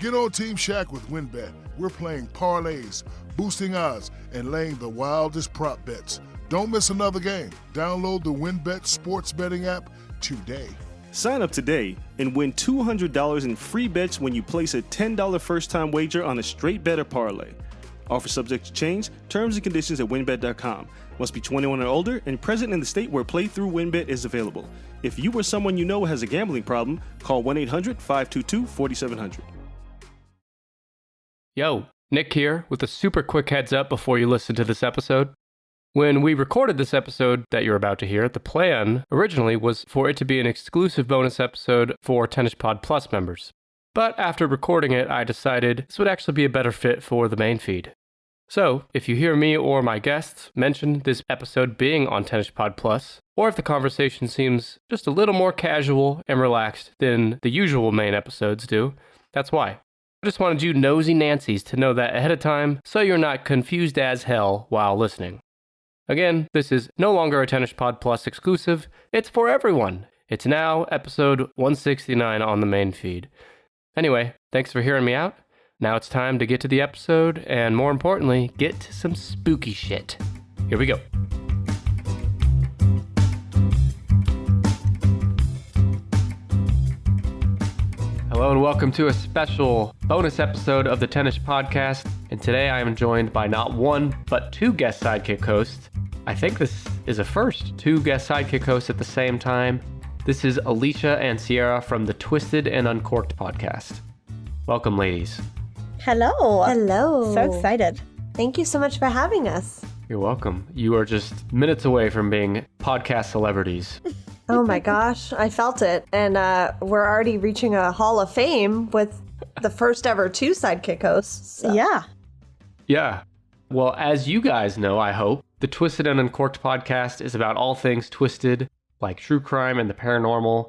Get on Team Shaq with WinBet. We're playing parlays, boosting odds, and laying the wildest prop bets. Don't miss another game. Download the WinBet sports betting app today. Sign up today and win $200 in free bets when you place a $10 first-time wager on a straight bet or parlay. Offer subject to change. Terms and conditions at winbet.com. Must be 21 or older and present in the state where playthrough WinBet is available. If you or someone you know has a gambling problem, call 1-800-522-4700. Yo, Nick here with a super quick heads up before you listen to this episode. When we recorded this episode that you're about to hear, the plan originally was for it to be an exclusive bonus episode for Tennis Pod Plus members. But after recording it, I decided this would actually be a better fit for the main feed. So, if you hear me or my guests mention this episode being on Tennis Pod Plus, or if the conversation seems just a little more casual and relaxed than the usual main episodes do, that's why. I just wanted you nosy Nancys to know that ahead of time so you're not confused as hell while listening. Again, this is no longer a Tennis Pod Plus exclusive, it's for everyone. It's now episode 169 on the main feed. Anyway, thanks for hearing me out. Now it's time to get to the episode, and more importantly, get to some spooky shit. Here we go. Hello and welcome to a special bonus episode of the Tennis Podcast. And today I am joined by not one, but two guest sidekick hosts. I think this is a first, two guest sidekick hosts at the same time. This is Alecia and Sierra from the Twisted and Uncorked podcast. Welcome, ladies. Hello. Hello. So excited. Thank you so much for having us. You're welcome. You are just minutes away from being podcast celebrities. Oh my gosh, I felt it. And we're already reaching a Hall of Fame with the first ever two sidekick hosts. So. Yeah. Well, as you guys know, I hope, the Twisted and Uncorked podcast is about all things twisted, like true crime and the paranormal.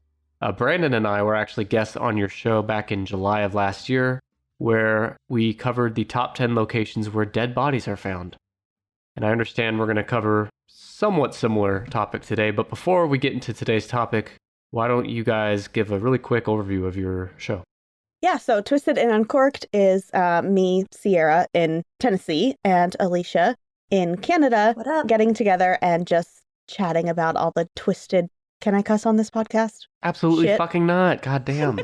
Brandon and I were actually guests on your show back in July of last year, where we covered the top 10 locations where dead bodies are found. And I understand we're going to cover somewhat similar topic today, but before we get into today's topic, why don't you guys give a really quick overview of your show? Yeah, so Twisted and Uncorked is me, Sierra, in Tennessee, and Alecia in Canada, What up? getting together and just chatting about all the twisted... Can I cuss on this podcast? Absolutely Shit. fucking not. God damn.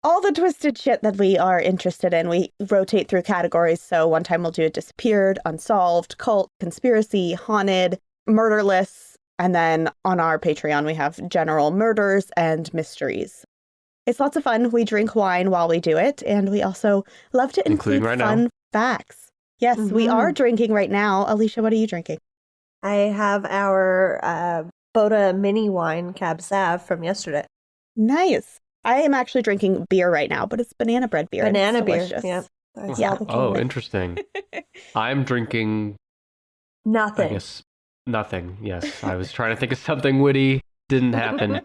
All the twisted shit that we are interested in. We rotate through categories, so one time we'll do it disappeared, unsolved, cult, conspiracy, haunted, murderless, and then on our Patreon we have general murders and mysteries. It's lots of fun. We drink wine while we do it, and we also love to include right fun now. facts. Yes, we are drinking right now. Alecia, what are you drinking? I have our Boda mini wine Cab Sav from yesterday. Nice. I am actually drinking beer right now, but it's banana bread beer. Banana It's beer. delicious. Yep. I saw Yeah. the Oh, can. interesting. I'm drinking, I Nothing. guess, nothing. Yes, I was trying to think of something witty. Didn't happen.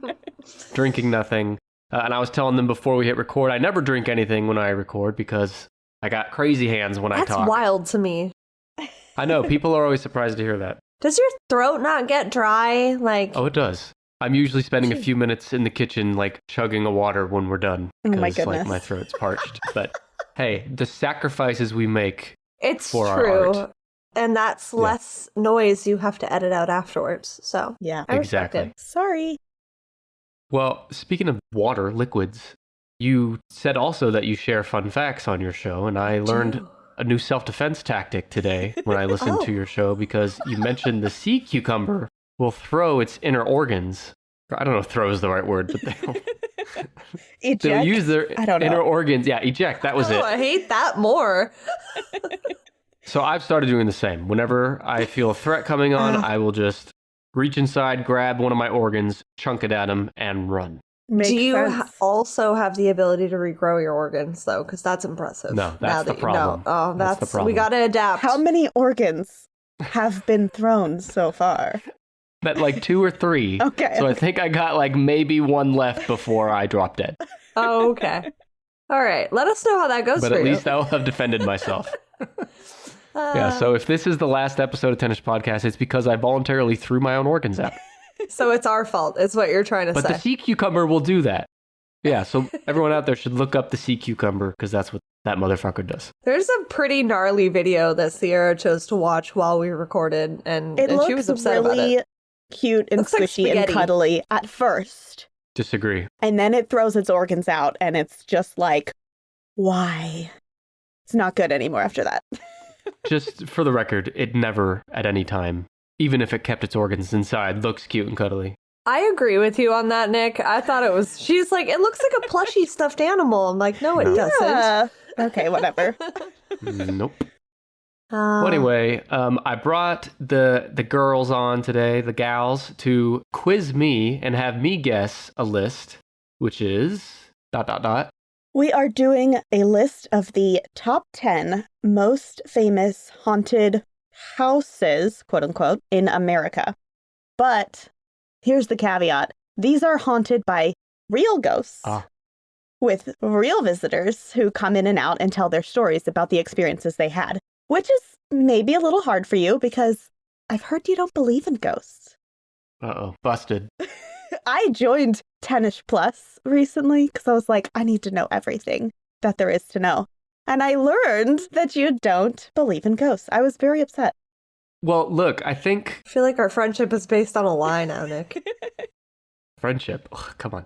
Drinking nothing. And I was telling them before we hit record, I never drink anything when I record because I got crazy hands when I That's talk. wild to me. I know, people are always surprised to hear that. Does your throat not get dry? Like, Oh, it does. I'm usually spending a few minutes in the kitchen, like chugging a water when we're done. Oh my Because, like, goodness. my throat's parched. But hey, the sacrifices we make it's for our true. art. And that's less noise you have to edit out afterwards. So, Yeah. I respect Exactly. it. Sorry. Well, speaking of water, liquids, you said also that you share fun facts on your show, and I learned a new self-defense tactic today when I listened Oh. to your show because you mentioned the sea cucumber will throw its inner organs. I don't know if throw is the right word, but they'll Eject? use their I don't know. inner organs. Yeah, eject. That was Oh, it. I hate that more. So I've started doing the same. Whenever I feel a threat coming on, I will just reach inside, grab one of my organs, chunk it at him, and run. Makes Do you sense. also have the ability to regrow your organs, though? Because that's impressive. No, that's now the that problem. You know. Oh, That's the problem. We got to adapt. How many organs have been thrown so far? That like 2 or 3. Okay. So I think I got like maybe one left before I drop dead. Oh, okay. All right. Let us know how that goes But for at you. least I will have defended myself. Yeah, so if this is the last episode of Tennis Podcast, it's because I voluntarily threw my own organs out. So it's our fault. Is what you're trying to But say. the sea cucumber will do that. Yeah, so everyone out there should look up the sea cucumber because that's what that motherfucker does. There's a pretty gnarly video that Sierra chose to watch while we recorded, and she was upset about really it. Cute and Looks like squishy and spaghetti. cuddly at first. Disagree. And then it throws its organs out, and it's just like, why? It's not good anymore after that. Just for the record, it never at any time, even if it kept its organs inside, looks cute and cuddly. I agree with you on that, Nick. I thought it was, she's like, it looks like a plushy stuffed animal. I'm like, no, it doesn't. Yeah. Okay, whatever. Nope. Well, anyway, I brought the girls on today, the gals, to quiz me and have me guess a list, which is ... We are doing a list of the top 10 most famous haunted houses, quote unquote, in America. But here's the caveat. These are haunted by real ghosts with real visitors who come in and out and tell their stories about the experiences they had, which is maybe a little hard for you because I've heard you don't believe in ghosts. Uh-oh, busted. I joined 10ish Plus recently because I was like, I need to know everything that there is to know. And I learned that you don't believe in ghosts. I was very upset. Well, look, I think... I feel like our friendship is based on a lie now, Nick. Friendship? Ugh, come on.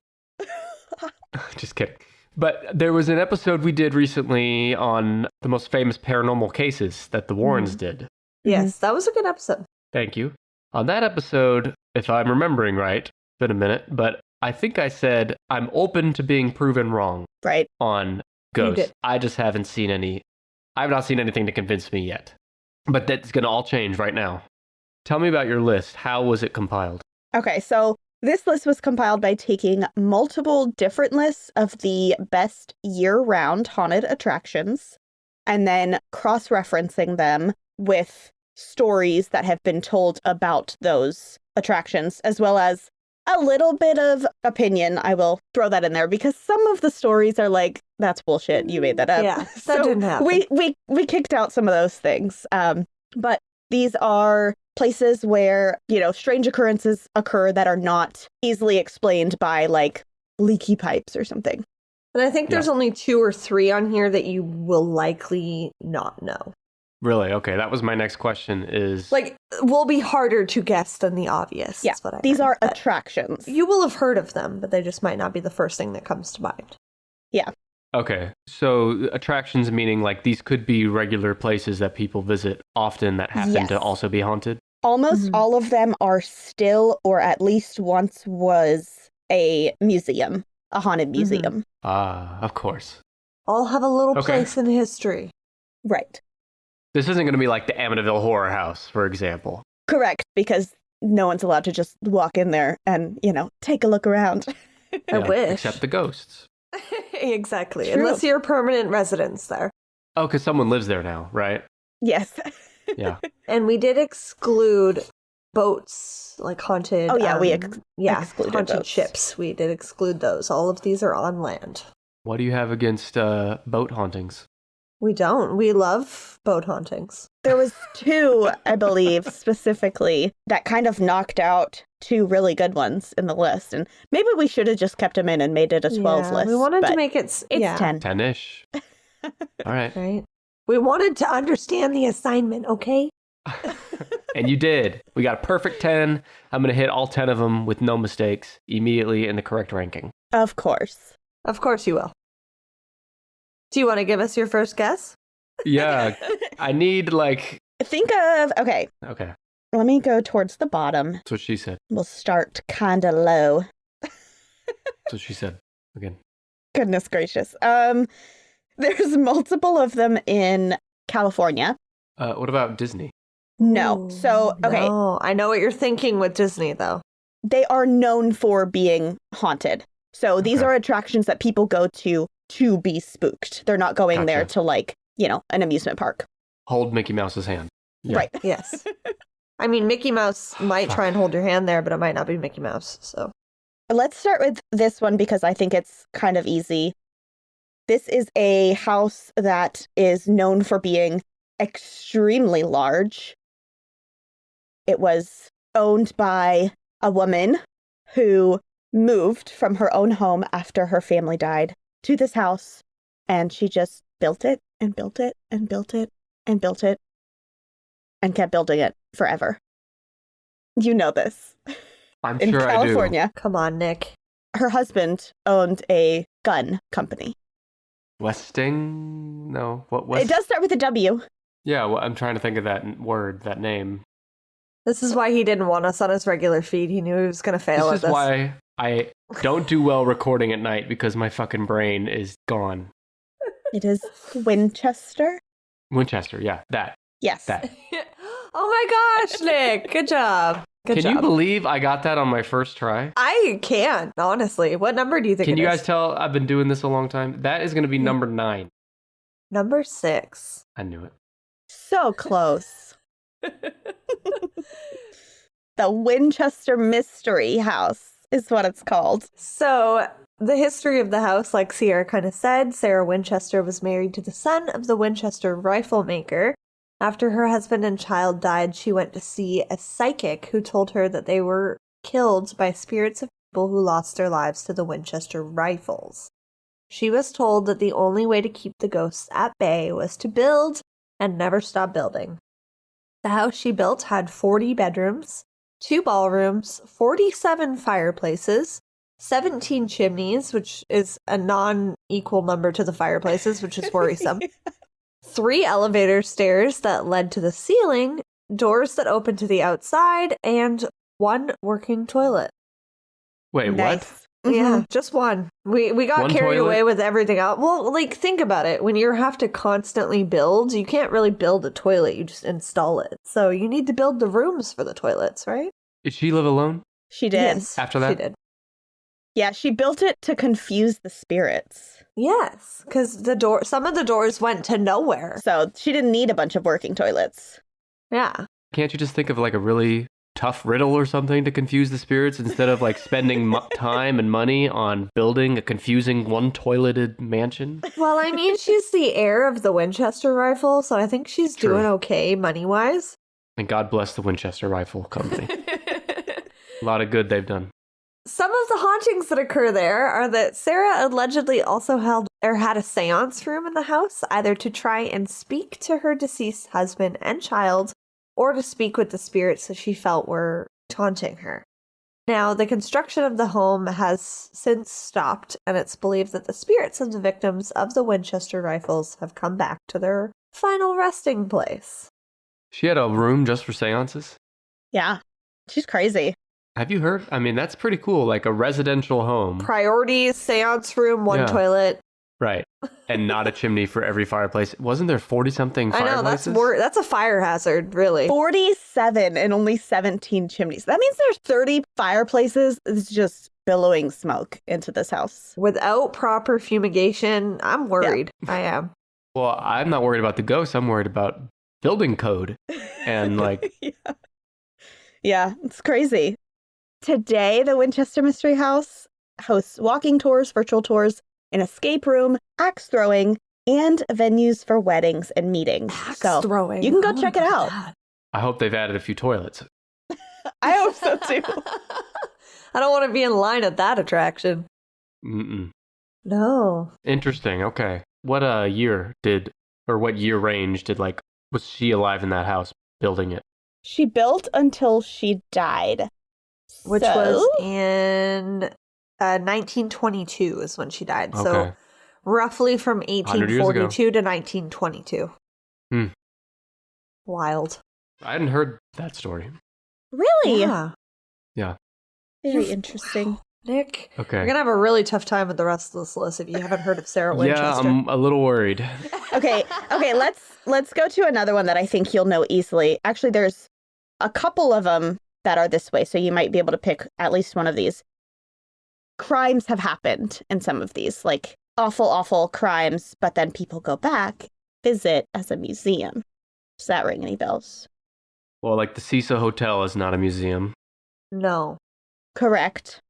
Just kidding. But there was an episode we did recently on the most famous paranormal cases that the Warrens did. Yes, that was a good episode. Thank you. On that episode, if I'm remembering right, it's been a minute, but I think I said I'm open to being proven wrong Right. on ghosts. I just haven't seen any. I've not seen anything to convince me yet. But that's going to all change right now. Tell me about your list. How was it compiled? Okay, so this list was compiled by taking multiple different lists of the best year-round haunted attractions and then cross-referencing them with stories that have been told about those attractions, as well as a little bit of opinion. I will throw that in there because some of the stories are like, that's bullshit. You made that up. Yeah, that didn't happen. We kicked out some of those things. But these are places where, strange occurrences occur that are not easily explained by like leaky pipes or something. And I think there's only 2 or 3 on here that you will likely not know. Really? Okay, that was my next question is... Like, will be harder to guess than the obvious. Yeah, is what I these meant, are but attractions. You will have heard of them, but they just might not be the first thing that comes to mind. Yeah. Okay, so attractions meaning like these could be regular places that people visit often that happen to also be haunted? Almost all of them are still, or at least once was, a museum, a haunted museum. Ah, of course. All have a little place in history. Right. This isn't going to be like the Amityville Horror House, for example. Correct, because no one's allowed to just walk in there and, take a look around. I wish. Except the ghosts. Exactly. True. Unless you're permanent residents there. Oh, because someone lives there now, right? Yes. Yeah. And we did exclude boats, like haunted. Oh, yeah, we excluded haunted boats. ships. We did exclude those. All of these are on land. What do you have against boat hauntings? We don't. We love boat hauntings. There was 2, I believe, specifically, that kind of knocked out 2 really good ones in the list. And maybe we should have just kept them in and made it a 12 list. We wanted to but make it... It's 10. 10-ish. All right. Right. We wanted to understand the assignment, okay? And you did. We got a perfect 10. I'm going to hit all 10 of them with no mistakes immediately in the correct ranking. Of course. Of course you will. Do you want to give us your first guess? Yeah. I need Think of... Okay. Okay. Let me go towards the bottom. That's what she said. We'll start kind of low. That's what she said. Again. Goodness gracious. There's multiple of them in California. What about Disney? No. Ooh, So, okay. No. I know what you're thinking with Disney, though. They are known for being haunted. So these are attractions that people go to be spooked. They're not going there to an amusement park. Hold Mickey Mouse's hand. Yeah. Right. Yes. I mean, Mickey Mouse might try and hold your hand there, but it might not be Mickey Mouse, so. Let's start with this one because I think it's kind of easy. This is a house that is known for being extremely large. It was owned by a woman who moved from her own home after her family died to this house, and she just built it and built it and built it and built it and kept building it forever. You know this. I'm In sure California, Come on, Nick. her husband owned a gun company. I do. Westing? No. What? It does start with a W. Yeah, well, I'm trying to think of that word, that name. This is why he didn't want us on his regular feed. He knew he was going to fail This at is this. why I don't do well recording at night, because my fucking brain is gone. It is Winchester. Winchester, yeah, that. Yes. That. Oh my gosh, Nick. Good job. Good Can job. you believe I got that on my first try? I can't, honestly. What number do you think Can it you is? guys tell I've been doing this a long time? That is going to be number 9. Number 6. I knew it. So close. The Winchester Mystery House is what it's called. So, the history of the house, like Sierra kind of said, Sarah Winchester was married to the son of the Winchester rifle maker. After her husband and child died, she went to see a psychic who told her that they were killed by spirits of people who lost their lives to the Winchester rifles. She was told that the only way to keep the ghosts at bay was to build and never stop building. The house she built had 40 bedrooms, 2 ballrooms, 47 fireplaces, 17 chimneys, which is a non-equal number to the fireplaces, which is worrisome. 3 elevator stairs that led to the ceiling, doors that opened to the outside, and 1 working toilet. Wait, what? Nice. Yeah, just 1. We got One carried toilet? away with everything else. Well, like, think about it. When you have to constantly build, you can't really build a toilet. You just install it. So you need to build the rooms for the toilets, right? Did she live alone? She did. Yes, After that? she did. Yeah, she built it to confuse the spirits. Yes, because some of the doors went to nowhere. So she didn't need a bunch of working toilets. Yeah. Can't you just think of like a really tough riddle or something to confuse the spirits instead of like spending time and money on building a confusing one-toileted mansion? Well, I mean, she's the heir of the Winchester rifle, so I think she's True. doing okay money-wise. And God bless the Winchester Rifle Company. A lot of good they've done. Some of the hauntings that occur there are that Sarah allegedly also had a seance room in the house, either to try and speak to her deceased husband and child, or to speak with the spirits that she felt were taunting her. Now, the construction of the home has since stopped, and it's believed that the spirits of the victims of the Winchester rifles have come back to their final resting place. She had a room just for seances? Yeah, she's crazy. Have you heard? I mean, that's pretty cool. Like a residential home. Priorities, seance room, 1 Yeah. toilet. Right. And not a chimney for every fireplace. Wasn't there 40-something I fireplaces? know, that's a fire hazard, really. 47 and only 17 chimneys. That means there's 30 fireplaces. It's just billowing smoke into this house. Without proper fumigation, I'm worried. I am. Well, I'm not worried about the ghosts. I'm worried about building code. And like, Yeah, it's crazy. Today, the Winchester Mystery House hosts walking tours, virtual tours, an escape room, axe throwing, and venues for weddings and meetings. Axe throwing. You can go Oh check my it out. God. I hope they've added a few toilets. I hope so too. I don't want to be in line at that attraction. Mm-mm. No. Interesting. Okay. What year range did was she alive in that house building it? She built until she died. Which So- was in 1922 is when she died. So Okay. roughly from 100 years ago. 1842 to 1922. Hmm. Wild. I hadn't heard that story. Really? Yeah. Yeah. Very interesting. Nick, Okay. you're going to have a really tough time with the rest of this list if you haven't heard of Sarah Yeah, Winchester. I'm a little worried. Okay, let's go to another one that I think you'll know easily. Actually, there's a couple of them that are this way, so you might be able to pick at least one of these. Crimes have happened in some of these, like awful crimes, but then people go back, visit as a museum. Does that ring any bells? Well, like the CISA Hotel is not a museum. No. Correct.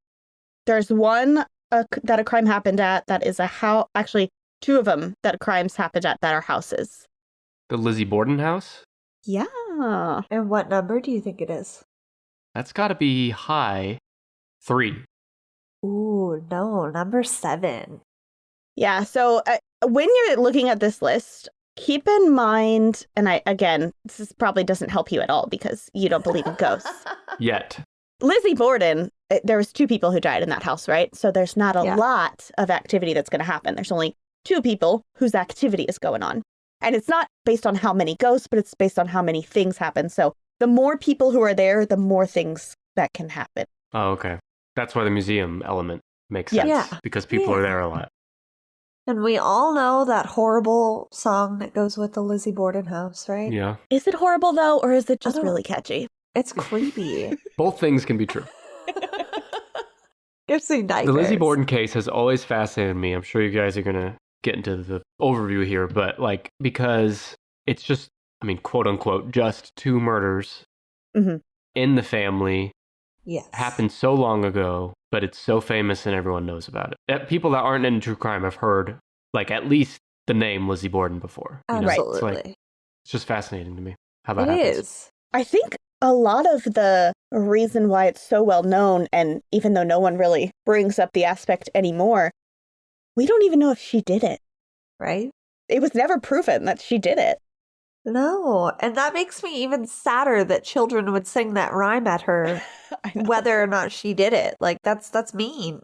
There's one that a crime happened at that is a house. Actually, 2 of them that crimes happened at that are houses. The Lizzie Borden house? Yeah. And what number do you think it is? That's got to be high. 3. Ooh, no, number 7. Yeah, so when you're looking at this list, keep in mind, and again, this probably doesn't help you at all because you don't believe in ghosts. Yet. Lizzie Borden, there was 2 people who died in that house, right? So there's not a lot of activity that's going to happen. There's only 2 people whose activity is going on. And it's not based on how many ghosts, but it's based on how many things happen. So the more people who are there, the more things that can happen. Oh, okay. That's why the museum element makes sense. Yeah. Because people are there a lot. And we all know that horrible song that goes with the Lizzie Borden house, right? Yeah. Is it horrible, though, or is it just don't- really catchy? It's creepy. Both things can be true. Gives me nightmares. The Lizzie Borden case has always fascinated me. I'm sure you guys are going to get into the overview here, but like, because it's just, I mean, quote unquote, just 2 murders in the family. Yes. Happened so long ago, but it's so famous and everyone knows about it. People that aren't into true crime have heard, like, at least the name Lizzie Borden before. You know? Absolutely. It's, like, it's just fascinating to me how that It happens. is. I think a lot of the reason why it's so well known, and even though no one really brings up the aspect anymore, we don't even know if she did it. Right? It was never proven that she did it. No. And that makes me even sadder that children would sing that rhyme at her, I know. whether or not she did it. Like, that's mean.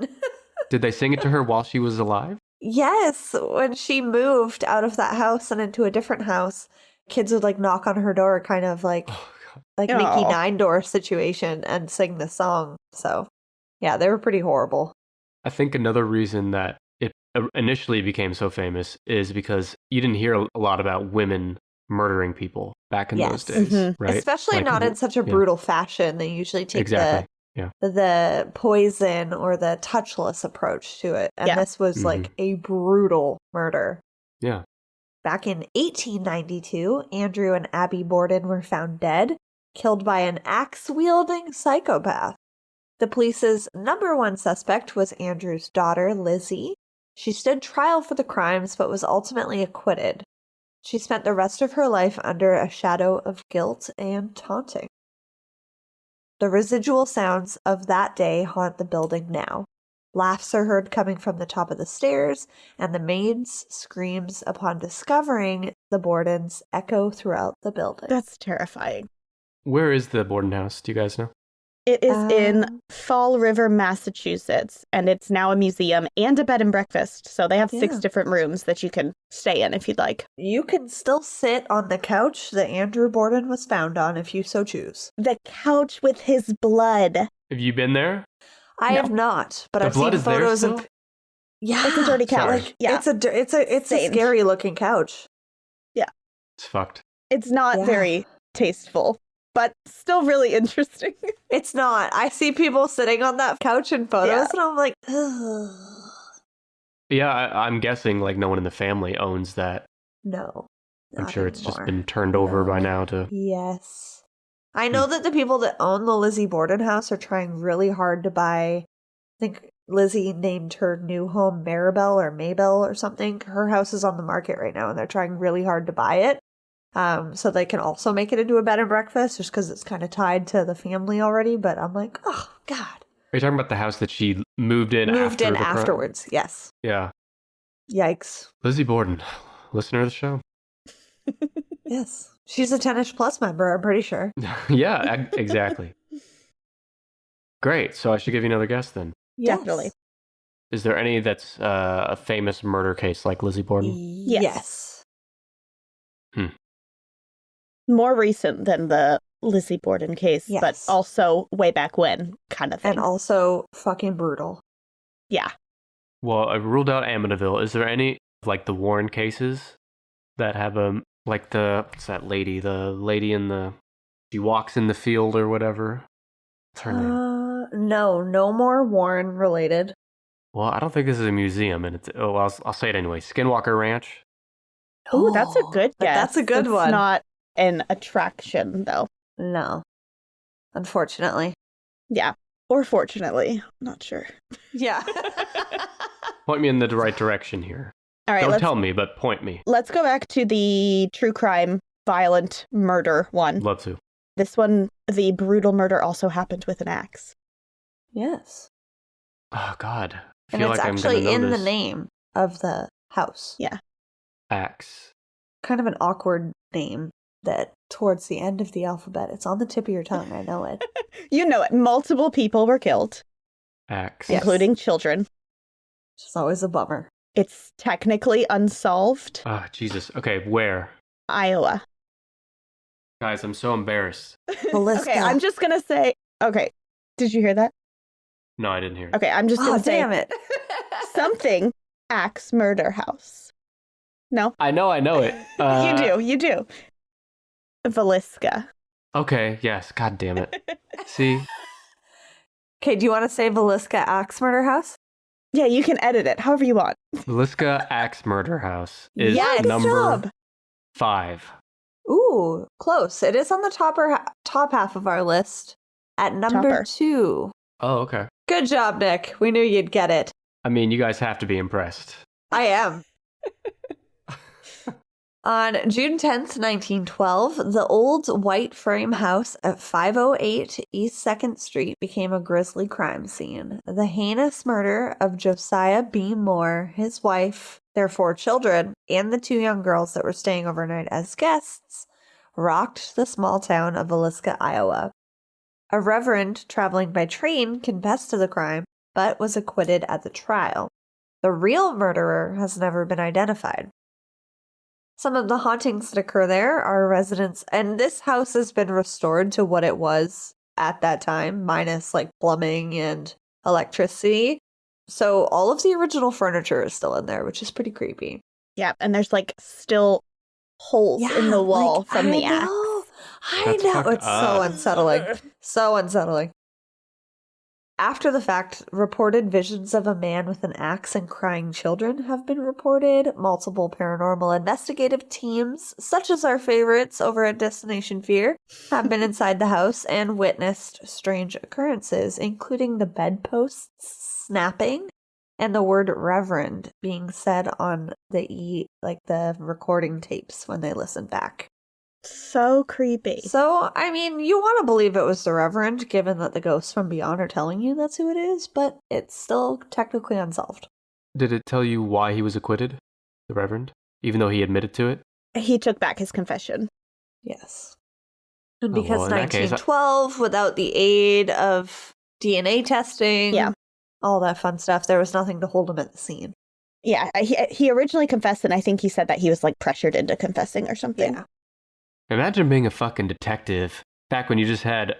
Did they sing it to her while she was alive? Yes. When she moved out of that house and into a different house, kids would like knock on her door, kind of like Mickey Aw. Nine Door situation, and sing the song. So, yeah, they were pretty horrible. I think another reason that it initially became so famous is because you didn't hear a lot about women murdering people back in those Yes. days, right? Especially Like, not in such a brutal fashion. They usually take Exactly. the poison or the touchless approach to it. And Yeah. this was like a brutal murder. Yeah. Back in 1892, Andrew and Abby Borden were found dead, killed by an axe-wielding psychopath. The police's number 1 suspect was Andrew's daughter, Lizzie. She stood trial for the crimes but was ultimately acquitted. She spent the rest of her life under a shadow of guilt and taunting. The residual sounds of that day haunt the building now. Laughs are heard coming from the top of the stairs, and the maid's screams upon discovering the Bordens echo throughout the building. That's terrifying. Where is the Borden house? Do you guys know? It is in Fall River, Massachusetts, and it's now a museum and a bed and breakfast. So they have 6 different rooms that you can stay in if you'd like. You can still sit on the couch that Andrew Borden was found on if you so choose. The couch with his blood. Have you been there? I No. have not, but The I've blood seen is there photos still? of. Yeah, It's a dirty couch. Sorry. Yeah. it's a Stained. scary looking couch. It's fucked. It's not Yeah. very tasteful, but still really interesting. It's not. I see people sitting on that couch in photos, Yeah. and I'm like, ugh. Yeah, I'm guessing like no one in the family owns that. No. I'm not sure it's just anymore. been turned over by No. now to. Yes. I know that the people that own the Lizzie Borden house are trying really hard to buy. I think Lizzie named her new home Maribel or Maybell or something. Her house is on the market right now, and they're trying really hard to buy it. So they can also make it into a bed and breakfast just because it's kind of tied to the family already. But I'm like, oh, God. Are you talking about the house that she moved in Moved after in the crime? afterwards. Yes. Yeah. Yikes. Lizzie Borden, listener of the show. Yes. She's a 10ish Plus member, I'm pretty sure. Yeah, exactly. Great. So I should give you another guess then. Yes. Definitely. Is there any that's a famous murder case like Lizzie Borden? Yes. More recent than the Lizzie Borden case, but Yes. also way back when kind of thing. And also fucking brutal. Yeah. Well, I ruled out Amityville. Is there any like the Warren cases that have like what's that lady? The lady in she walks in the field or whatever. What's her name? No more Warren related. Well, I don't think this is a museum, and I'll say it anyway. Skinwalker Ranch. Oh, that's a good But guess. that's a good It's one. not an attraction, though. No. Unfortunately. Yeah. Or fortunately. I'm not sure. Yeah. Point me in the right direction here. All right, Don't tell me, but point me. let's go back to the true crime, violent murder one. Love to. This one, the brutal murder also happened with an axe. Yes. Oh, God. I And feel it's like I'm actually going to know in this. the name of the house. Yeah. Axe. Kind of an awkward name that towards the end of the alphabet, it's on the tip of your tongue. I know it. You know it. Multiple people were killed, Axe. Yes. including children. It's always a bummer. It's technically unsolved. Oh, Jesus. Okay, where? Iowa. Guys, I'm so embarrassed. Velisca. Okay, I'm just going to say, okay, did you hear that? No, I didn't hear it. Okay, I'm just going Oh, to say damn it. something Axe Murder House. No? I know it. You do. Velisca. Okay, yes. God damn it. See? Okay, do you want to say Velisca Axe Murder House? Yeah, you can edit it however you want. Velisca Axe Murder House is Yeah, good number job. 5. Ooh, close. It is on the top half of our list at number Topper. 2. Oh, okay. Good job, Nick. We knew you'd get it. I mean, you guys have to be impressed. I am. On June 10th, 1912, the old white frame house at 508 East 2nd Street became a grisly crime scene. The heinous murder of Josiah B. Moore, his wife, their 4 children, and the 2 young girls that were staying overnight as guests rocked the small town of Alecia, Iowa. A reverend traveling by train confessed to the crime, but was acquitted at the trial. The real murderer has never been identified. Some of the hauntings that occur there are residents, and this house has been restored to what it was at that time, minus like plumbing and electricity. So all of the original furniture is still in there, which is pretty creepy. Yeah, and there's like still holes in the wall like, from the axe. I That's know. fucked It's so up. unsettling. So unsettling. After the fact, reported visions of a man with an axe and crying children have been reported. Multiple paranormal investigative teams, such as our favorites over at Destination Fear, have been inside the house and witnessed strange occurrences, including the bedposts snapping and the word reverend being said on the recording tapes when they listen back. So creepy. So, I mean, you want to believe it was the Reverend, given that the ghosts from beyond are telling you that's who it is, but it's still technically unsolved. Did it tell you why he was acquitted, the Reverend, even though he admitted to it? He took back his confession. Yes. And Oh, because well, in that case, 1912, without the aid of DNA testing, Yeah. all that fun stuff, there was nothing to hold him at the scene. Yeah, he originally confessed, and I think he said that he was like pressured into confessing or something. Yeah. Imagine being a fucking detective back when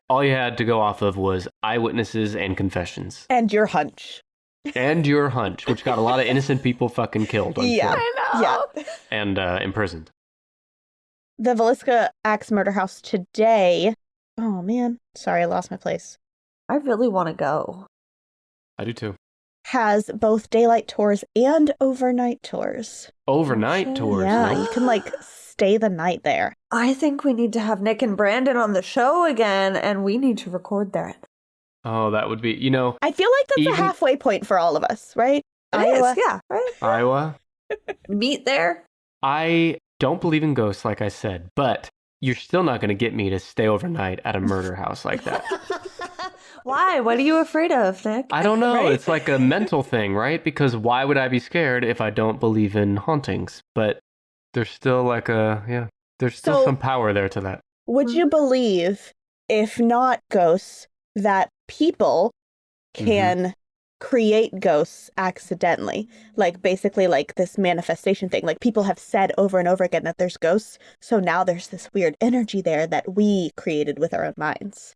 all you had to go off of was eyewitnesses and confessions. And your hunch. And your hunch, which got a lot of innocent people fucking killed, I'm Yeah. sure. I know. Yeah. And imprisoned. The Velisca Axe Murder House today. Oh man, sorry, I lost my place. I really want to go. I do too. Has both daylight tours and overnight tours. Overnight shit. tours. Yeah, no? you can like stay the night there. I think we need to have Nick and Brandon on the show again, and we need to record that. Oh, that would be, I feel like that's Even- a halfway point for all of us, right? It is, yeah, right? Iowa. Meet there. I don't believe in ghosts, like I said, but you're still not going to get me to stay overnight at a murder house like that. Why? What are you afraid of, Nick? I don't know. Right? It's like a mental thing, right? Because why would I be scared if I don't believe in hauntings? But there's still there's still So- some power there to that. Would you believe, if not ghosts, that people can create ghosts accidentally? Like basically like this manifestation thing. Like people have said over and over again that there's ghosts. So now there's this weird energy there that we created with our own minds.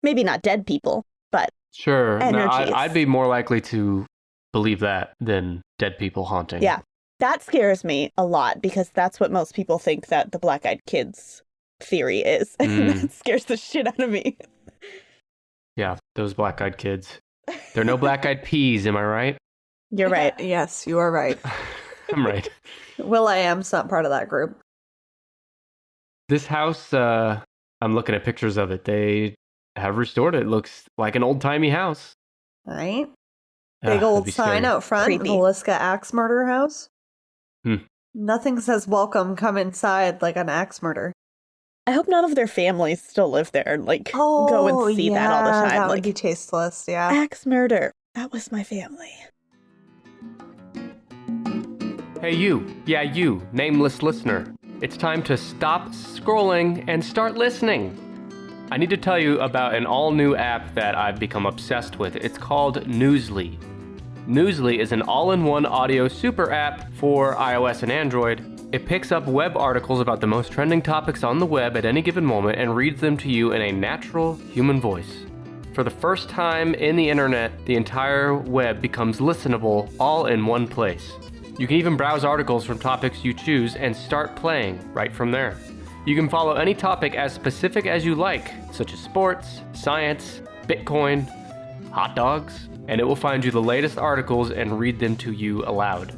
Maybe not dead people, but Sure. No, Energies. I'd be more likely to believe that than dead people haunting. yeah. That scares me a lot because that's what most people think that the black-eyed kids theory is. And that scares the shit out of me. Yeah, those black-eyed kids. They're no black-eyed peas, am I right? You're right. Yes, you are right. I'm right. Will.i.am's not part of that group. This house, I'm looking at pictures of it. They have restored it. It looks like an old-timey house. Right? Ah, Big that'd old be sign scary. out front. Creepy. Velisca Axe Murder House. Hmm. Nothing says welcome, come inside like an axe murder. I hope none of their families still live there and like go and see that all the time. That Like would be tasteless, yeah. axe murder. That was my family. Hey you, yeah you, nameless listener. It's time to stop scrolling and start listening. I need to tell you about an all-new app that I've become obsessed with. It's called Newsly. Newsly is an all-in-one audio super app for iOS and Android. It picks up web articles about the most trending topics on the web at any given moment and reads them to you in a natural human voice. For the first time in the internet, the entire web becomes listenable all in one place. You can even browse articles from topics you choose and start playing right from there. You can follow any topic as specific as you like, such as sports, science, Bitcoin, hot dogs, and it will find you the latest articles and read them to you aloud.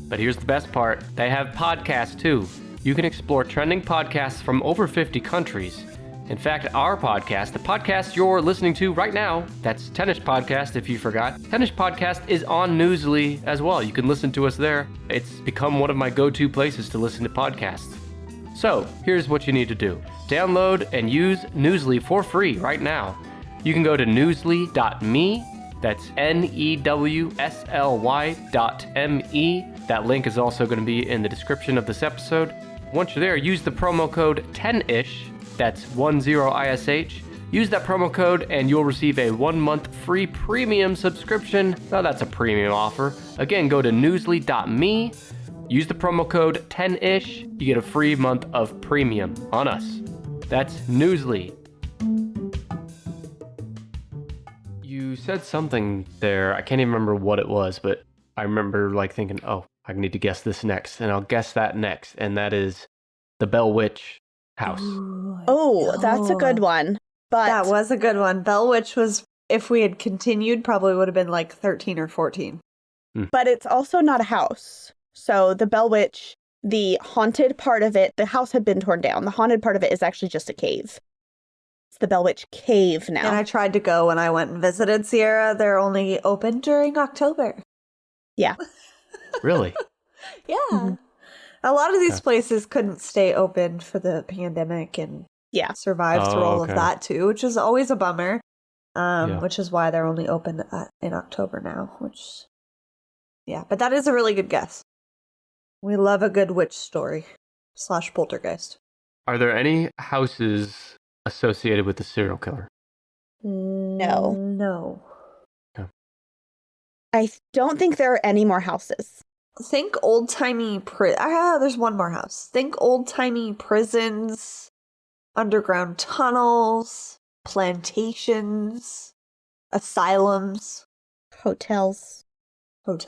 But here's the best part, they have podcasts too. You can explore trending podcasts from over 50 countries. In fact, our podcast, the podcast you're listening to right now, that's Tennis Podcast if you forgot. Tennis Podcast is on Newsly as well. You can listen to us there. It's become one of my go-to places to listen to podcasts. So, here's what you need to do. Download and use Newsly for free right now. You can go to newsly.me, that's newsly.me. That link is also going to be in the description of this episode. Once you're there, use the promo code 10ish, that's 10ish. Use that promo code and you'll receive a 1-month free premium subscription. Now that's a premium offer. Again, go to newsly.me, use the promo code 10ish, you get a free month of premium on us. That's Newsly. You said something there, I can't even remember what it was, but I remember thinking, oh, I need to guess this next, and I'll guess that next, and that is the Bell Witch house. Oh, that's a good one. But That was a good one. Bell Witch was, if we had continued, probably would have been 13 or 14. But it's also not a house. So the Bell Witch, the haunted part of it, the house had been torn down. The haunted part of it is actually just a cave. It's the Bell Witch cave now. And I tried to go when I went and visited Sierra. They're only open during October. Yeah. Really? Yeah. Mm-hmm. A lot of these places couldn't stay open for the pandemic and survive through all of that too, which is always a bummer. Which is why they're only open in October now, but that is a really good guess. We love a good witch story / poltergeist. Are there any houses associated with the serial killer? No. Okay. I don't think there are any more houses. Think old-timey there's one more house. Think old-timey prisons, underground tunnels, plantations, asylums, Hotels. Okay,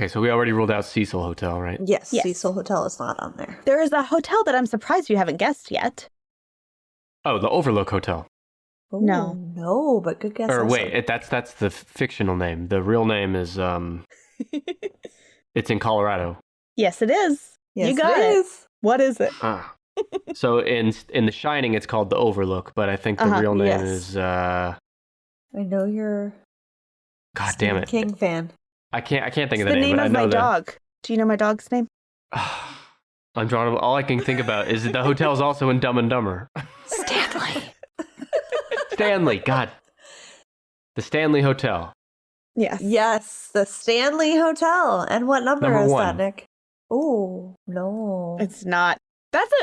so we already ruled out Cecil Hotel, right? Yes, Yes. Cecil Hotel is not on there. There is a hotel that I'm surprised you haven't guessed yet. Oh, the Overlook Hotel. Ooh, No. No, but good guess. Or also. wait, that's the fictional name. The real name is it's in Colorado. Yes, it is. Yes, you got it. is. What is it? So in The Shining, it's called the Overlook, but I think the real name is. I know you're. God Stephen damn it! King fan. I can't think It's of the the name. name but I of know my that. dog. Do you know my dog's name? I'm drawing. All I can think about is the hotel's also in Dumb and Dumber. Stanley. God. The Stanley Hotel. Yes. Yes, the Stanley Hotel. And what number Number is 1. that, Nick? Oh, no. It's not.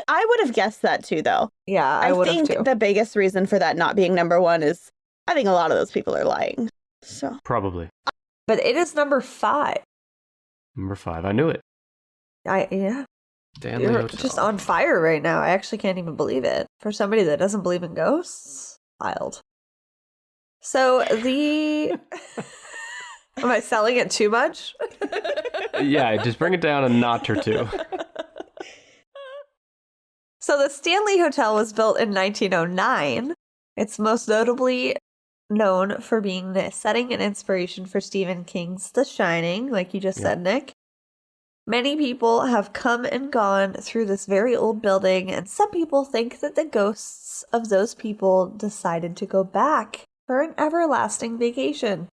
I would have guessed that too, though. Yeah, I would have think too. the biggest reason for that not being number 1 is I think a lot of those people are lying. So Probably. But it is number 5. Number 5. I knew it. Stanley You're Hotel. just on fire right now. I actually can't even believe it. For somebody that doesn't believe in ghosts, wild. So am I selling it too much? Yeah, just bring it down a notch or two. So the Stanley Hotel was built in 1909. It's most notably known for being the setting and inspiration for Stephen King's The Shining, like you just said, Nick. Many people have come and gone through this very old building, and some people think that the ghosts of those people decided to go back for an everlasting vacation.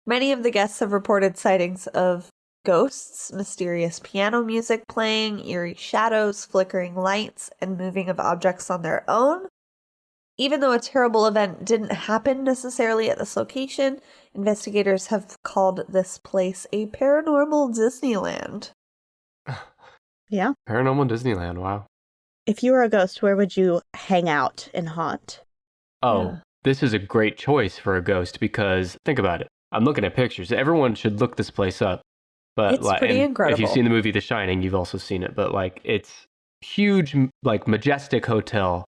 Many of the guests have reported sightings of ghosts, mysterious piano music playing, eerie shadows, flickering lights, and moving of objects on their own. Even though a terrible event didn't happen necessarily at this location, investigators have called this place a paranormal Disneyland. Yeah. Paranormal Disneyland, wow. If you were a ghost, where would you hang out and haunt? Oh, Yeah. this is a great choice for a ghost because, think about it. I'm looking at pictures. Everyone should look this place up. But It's pretty and incredible. If you've seen the movie The Shining, you've also seen it. But like, it's huge, like majestic hotel.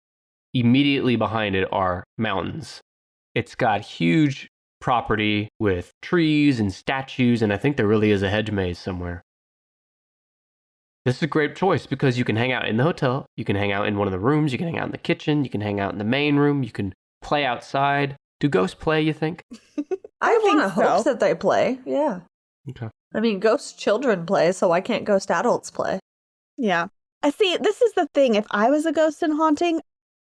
Immediately behind it are mountains. It's got huge property with trees and statues, and I think there really is a hedge maze somewhere. This is a great choice because you can hang out in the hotel, you can hang out in one of the rooms, you can hang out in the kitchen, you can hang out in the main room, you can play outside. Do ghosts play, you think? I want to think so. hope that they play. Yeah. Okay. I mean, ghost children play, so why can't ghost adults play? Yeah. I see. This is the thing. If I was a ghost in haunting,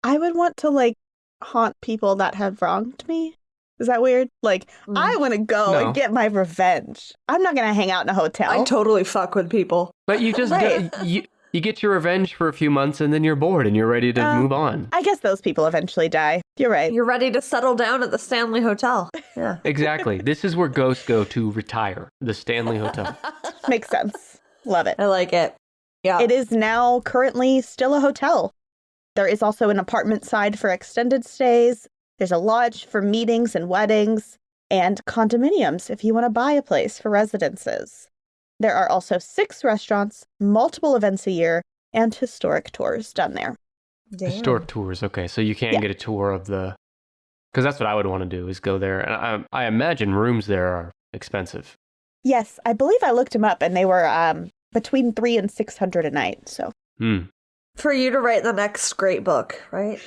I would want to like haunt people that have wronged me. Is that weird? Like, I want to go No. and get my revenge. I'm not going to hang out in a hotel. I totally fuck with people. But you just Right. you get your revenge for a few months and then you're bored and you're ready to move on. I guess those people eventually die. You're right. You're ready to settle down at the Stanley Hotel. Yeah. Exactly. This is where ghosts go to retire. The Stanley Hotel. Makes sense. Love it. I like it. Yeah. It is now currently still a hotel. There is also an apartment side for extended stays. There's a lodge for meetings and weddings, and condominiums if you want to buy a place for residences. There are also 6 restaurants, multiple events a year, and historic tours done there. Damn. Historic tours. Okay, so you can't Yeah. get a tour of the... Because that's what I would want to do, is go there. And I imagine rooms there are expensive. Yes, I believe I looked them up, and they were between $300 and $600 a night. So For you to write the next great book, right?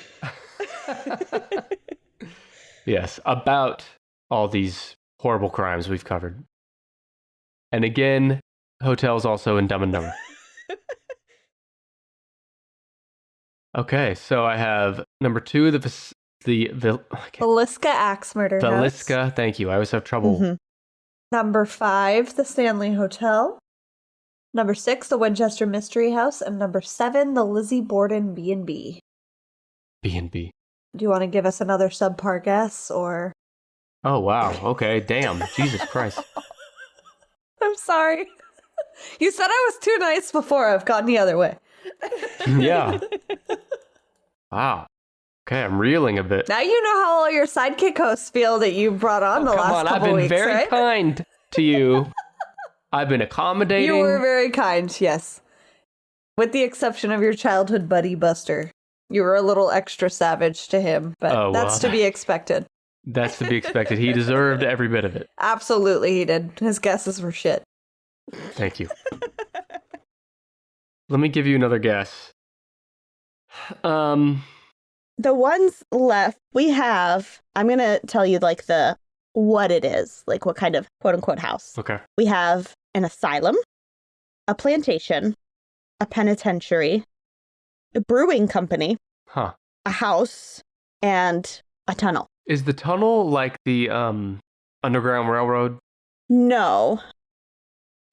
Yes, about all these horrible crimes we've covered. And again, hotels also in Dumb and Dumber. Okay, so I have number 2, Villisca Axe Murder House. Villisca. Thank you. I always have trouble. Mhm. Number 5, the Stanley Hotel. Number 6, the Winchester Mystery House. And number 7, the Lizzie Borden B&B. B&B. Do you want to give us another subpar guess, or... Oh, wow. Okay, damn. Jesus Christ. I'm sorry. You said I was too nice before. I've gone the other way. Yeah. Wow. Okay, I'm reeling a bit. Now you know how all your sidekick hosts feel that you brought on the last I've couple been weeks, very right? kind to you. I've been accommodating. You were very kind, yes. With the exception of your childhood buddy, Buster. You were a little extra savage to him, but Oh, that's well. to be expected. That's to be expected. He deserved every bit of it. Absolutely, he did. His guesses were shit. Thank you. Let me give you another guess. The ones left, we have, I'm going to tell you like what it is, like what kind of quote unquote house. Okay. We have an asylum, a plantation, a penitentiary, a brewing company, Huh. a house, and a tunnel. Is the tunnel like the Underground Railroad? No.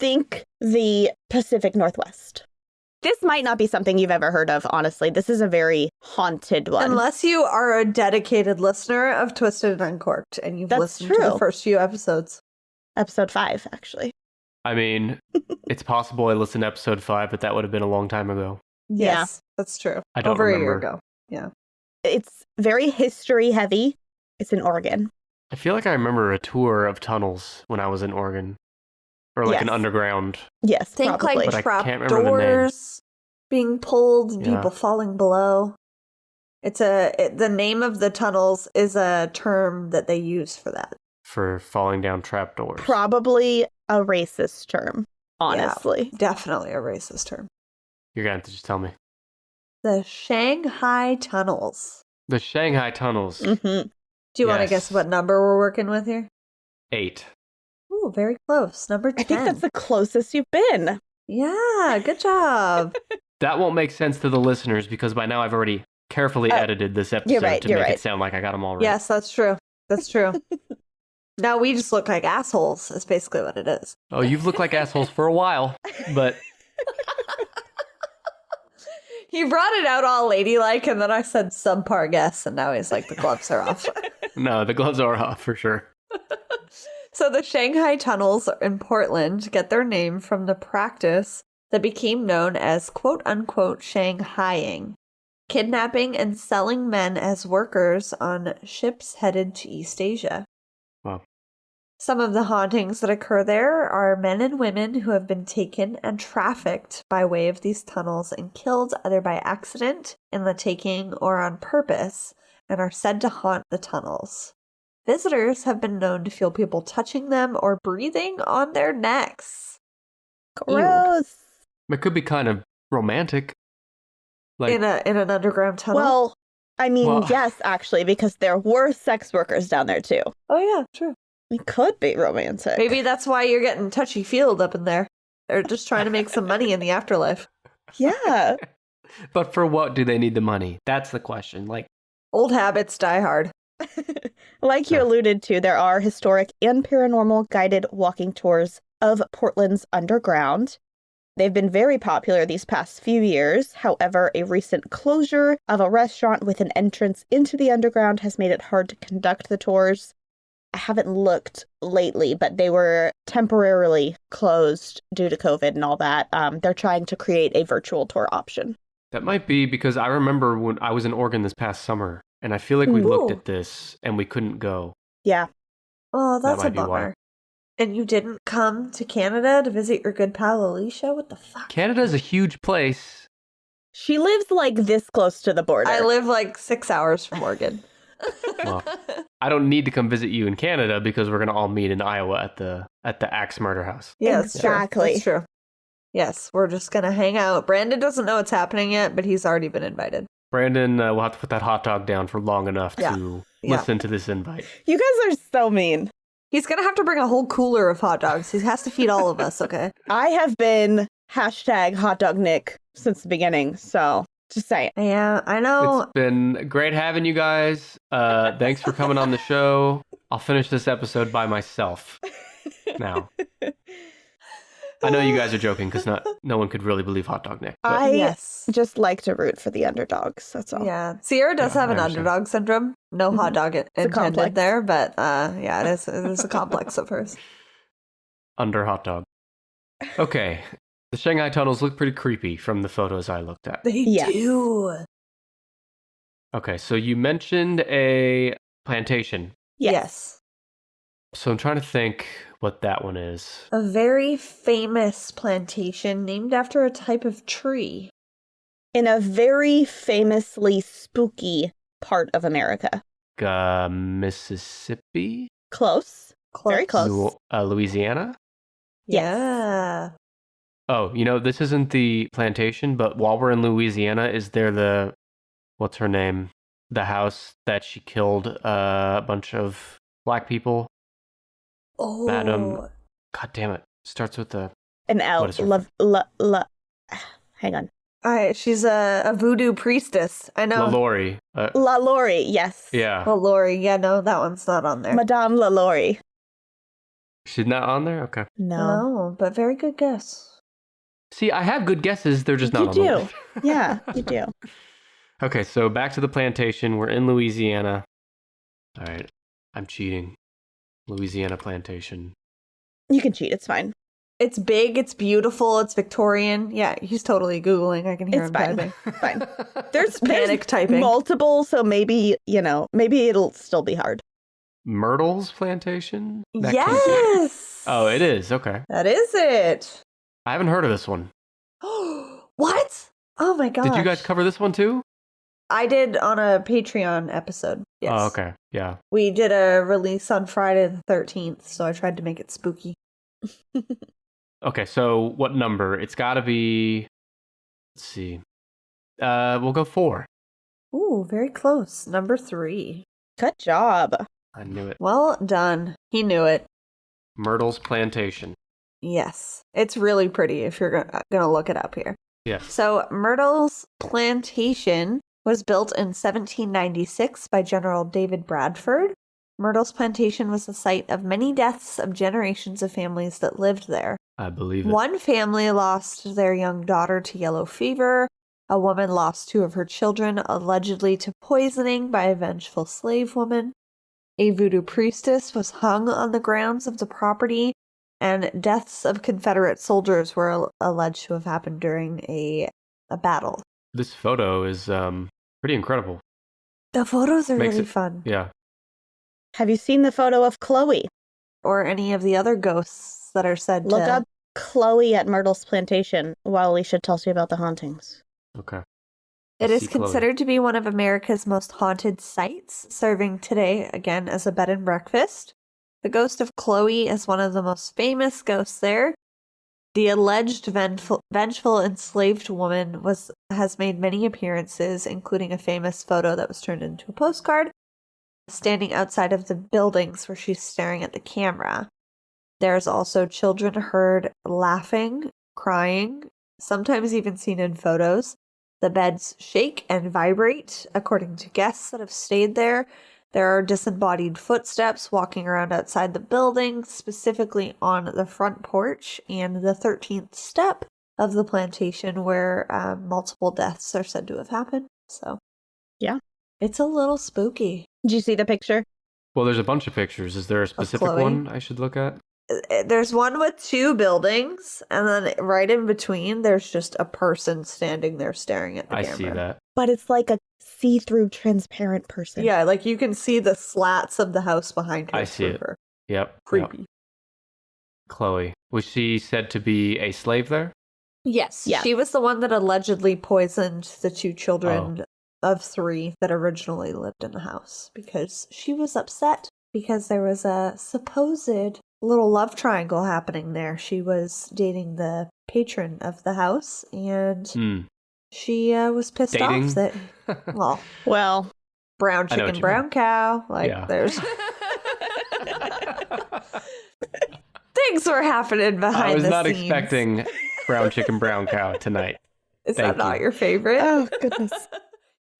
Think the Pacific Northwest. This might not be something you've ever heard of, honestly. This is a very haunted one. Unless you are a dedicated listener of Twisted and Uncorked and you've That's listened to true. the first few episodes. Episode 5, actually. I mean, it's possible I listened to episode 5, but that would have been a long time ago. Yeah. Yes, that's true. I don't Over remember. a year ago. Yeah. It's very history heavy. It's in Oregon. I feel like I remember a tour of tunnels when I was in Oregon. Or like an Yes. underground. Yes, Think probably. But I like trap can't remember the name. doors being pulled and Yeah. people falling below. The name of the tunnels is a term that they use for that. For falling down trapdoors. Probably a racist term, honestly. Definitely a racist term. You're going to have to just tell me. The Shanghai tunnels. The Shanghai tunnels. Mm-hmm. Do you want to Yes. guess what number we're working with here? 8. Ooh, very close. Number 10. I think that's the closest you've been. Yeah, good job. That won't make sense to the listeners because by now I've already carefully edited this episode right, to you're make right. it sound like I got them all right. Yes, that's true. That's true. Now we just look like assholes, is basically what it is. Oh, you've looked like assholes for a while, but He brought it out all ladylike, and then I said subpar guess, and now he's like, the gloves are off. No, the gloves are off for sure. So the Shanghai tunnels in Portland get their name from the practice that became known as quote-unquote Shanghaiing, kidnapping and selling men as workers on ships headed to East Asia. Wow. Some of the hauntings that occur there are men and women who have been taken and trafficked by way of these tunnels and killed either by accident, in the taking, or on purpose, and are said to haunt the tunnels. Visitors have been known to feel people touching them or breathing on their necks. Gross. It could be kind of romantic. Like, In an underground tunnel? Well, I mean, Well- yes, actually, because there were sex workers down there too. Oh, yeah, true. It could be romantic. Maybe that's why you're getting touchy-feeled up in there. They're just trying to make some money in the afterlife. Yeah. but for what do they need the money? That's the question. Like, Old habits die hard. Like you alluded to, there are historic and paranormal guided walking tours of Portland's underground. They've been very popular these past few years. However, a recent closure of a restaurant with an entrance into the underground has made it hard to conduct the tours. I haven't looked lately, but they were temporarily closed due to COVID and all that. They're trying to create a virtual tour option. that might be because I remember when I was in Oregon this past summer, and I feel like we looked Ooh. at this and we couldn't go. Yeah. Oh, That that's a might be why. bummer. And you didn't come to Canada to visit your good pal Alecia? What the fuck? Canada's a huge place. She lives like this close to the border. I live like 6 hours from Oregon. Well, I don't need to come visit you in Canada because we're gonna all meet in Iowa at the Axe Murder House. Yes, Exactly. That's true. Yes, we're just gonna hang out. Brandon doesn't know what's happening yet, but he's already been invited. Brandon will have to put that hot dog down for long enough Yeah. to Yeah. listen to this invite. You guys are so mean. He's gonna have to bring a whole cooler of hot dogs. He has to feed all of us, okay? I have been #HotDogNick since the beginning, so just saying. Yeah, I know. It's been great having you guys. Thanks for coming on the show. I'll finish this episode by myself now. I know you guys are joking because no one could really believe Hot Dog Nick. But I Yes. just like to root for the underdogs, that's all. Yeah, Sierra does Yeah, have an I understand. underdog syndrome. No hot dog intended complex. there, but yeah, it is a complex of hers. under hot dog. Okay. The Shanghai tunnels look pretty creepy from the photos I looked at. They Yes. do. Okay, so you mentioned a plantation. Yes. So I'm trying to think what that one is. A very famous plantation named after a type of tree. In a very famously spooky part of America. Mississippi? Close. Very close. Louisiana? Yes. Yeah. Oh, this isn't the plantation, but while we're in Louisiana, is there what's her name? The house that she killed a bunch of black people? Oh. Madam. God damn it. Starts with the... An L. What is her- Hang on. She's a voodoo priestess. I know. LaLaurie. La Laurie, yes. Yeah. Well, Lori. Yeah, no, that one's not on there. Madame La Laurie. She's not on there? Okay. No, but very good guess. See, I have good guesses. They're just not You on the do. list. Yeah, you do. Okay, so back to the plantation. We're in Louisiana. All right. I'm cheating. Louisiana plantation. You can cheat, it's fine. It's big, it's beautiful, it's Victorian. Yeah, he's totally Googling. I can hear It's him fine. typing. Fine. There's Panic typing. multiple, so maybe, maybe it'll still be hard. Myrtle's plantation? That can't be- Yes! Oh, it is. Okay. That is it. I haven't heard of this one. What? Oh my gosh. Did you guys cover this one too? I did on a Patreon episode. Yes. Oh, okay. Yeah. We did a release on Friday the 13th, so I tried to make it spooky. Okay, so what number? It's got to be... Let's see. We'll go 4. Ooh, very close. Number 3. Good job. I knew it. Well done. He knew it. Myrtle's plantation. Yes. It's really pretty if you're going to look it up here. Yes. So, Myrtle's plantation was built in 1796 by General David Bradford. Myrtle's plantation was the site of many deaths of generations of families that lived there. I believe it. One family lost their young daughter to yellow fever. A woman lost 2 of her children, allegedly to poisoning by a vengeful slave woman. A voodoo priestess was hung on the grounds of the property, and deaths of Confederate soldiers were alleged to have happened during a battle. This photo is pretty incredible. The photos are Makes really it- fun. Yeah. Have you seen the photo of Chloe? Or any of the other ghosts that are said Look to... up Chloe at Myrtle's plantation while Alecia tells you about the hauntings. Okay. It I is see Chloe. considered to be one of America's most haunted sites, serving today, again, as a bed and breakfast. The ghost of Chloe is one of the most famous ghosts there. The alleged vengeful enslaved woman has made many appearances, including a famous photo that was turned into a postcard, standing outside of the buildings where she's staring at the camera. There's also children heard laughing, crying, sometimes even seen in photos. The beds shake and vibrate, according to guests that have stayed there. There are disembodied footsteps walking around outside the building, specifically on the front porch and the 13th step of the plantation where multiple deaths are said to have happened. So, yeah. It's a little spooky. Did you see the picture? Well, there's a bunch of pictures. Is there a specific Chloe? one I should look at? There's one with 2 buildings, and then right in between, there's just a person standing there staring at the camera. I see that. But it's like a see-through transparent person. Yeah, like you can see the slats of the house behind her. I see it. Her. Yep. Creepy. Yep. Chloe. Was she said to be a slave there? Yes. Yeah. She was the one that allegedly poisoned the 2 children of 3 that originally lived in the house because she was upset because there was a supposed little love triangle happening there. She was dating the patron of the house, and she was pissed Dating? off that, Well, brown I know what chicken, you brown mean. cow. Like, Yeah. there's things were happening behind I was the not scenes. expecting brown chicken, brown cow tonight. Is Thank that not you. your favorite? oh goodness.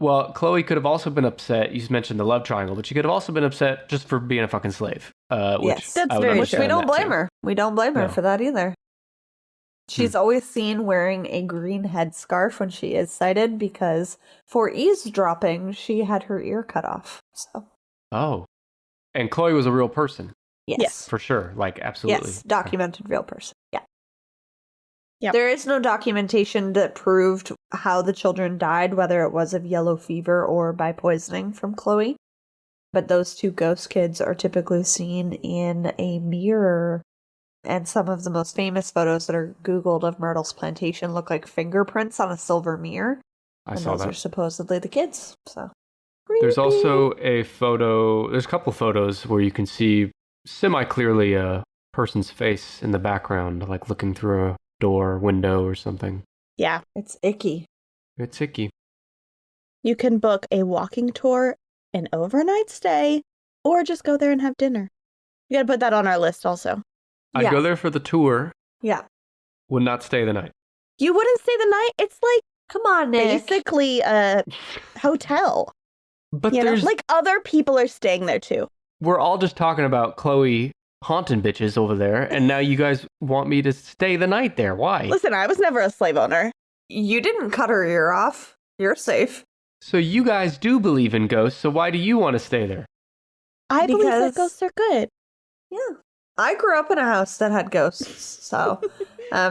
Well, Chloe could have also been upset. You mentioned the love triangle, but she could have also been upset just for being a fucking slave. Yes. Which That's I would very Which true. understand we don't that blame too. her. We don't blame her No. for that either. She's always seen wearing a green headscarf when she is sighted because for eavesdropping, she had her ear cut off. So, Oh. And Chloe was a real person, yes. for sure. Like, absolutely. Yes, documented real person. Yeah. Yep. There is no documentation that proved how the children died, whether it was of yellow fever or by poisoning from Chloe. But those 2 ghost kids are typically seen in a mirror. And some of the most famous photos that are Googled of Myrtle's plantation look like fingerprints on a silver mirror. I And saw those are that. supposedly the kids. So There's creepy. also a photo, there's a couple photos where you can see semi-clearly a person's face in the background, like looking through a door, window, or something. Yeah. It's icky. It's icky. You can book a walking tour, an overnight stay, or just go there and have dinner. You gotta put that on our list also. I'd Yeah. go there for the tour, Yeah. would not stay the night. You wouldn't stay the night? It's like Come on, Nick. basically a hotel. But You know, there's, like other people are staying there too. we're all just talking about Chloe haunting bitches over there, and now you guys want me to stay the night there. Why? Listen, I was never a slave owner. You didn't cut her ear off. You're safe. So you guys do believe in ghosts, so why do you want to stay there? I believe that Because- ghosts are good. Yeah. I grew up in a house that had ghosts. So,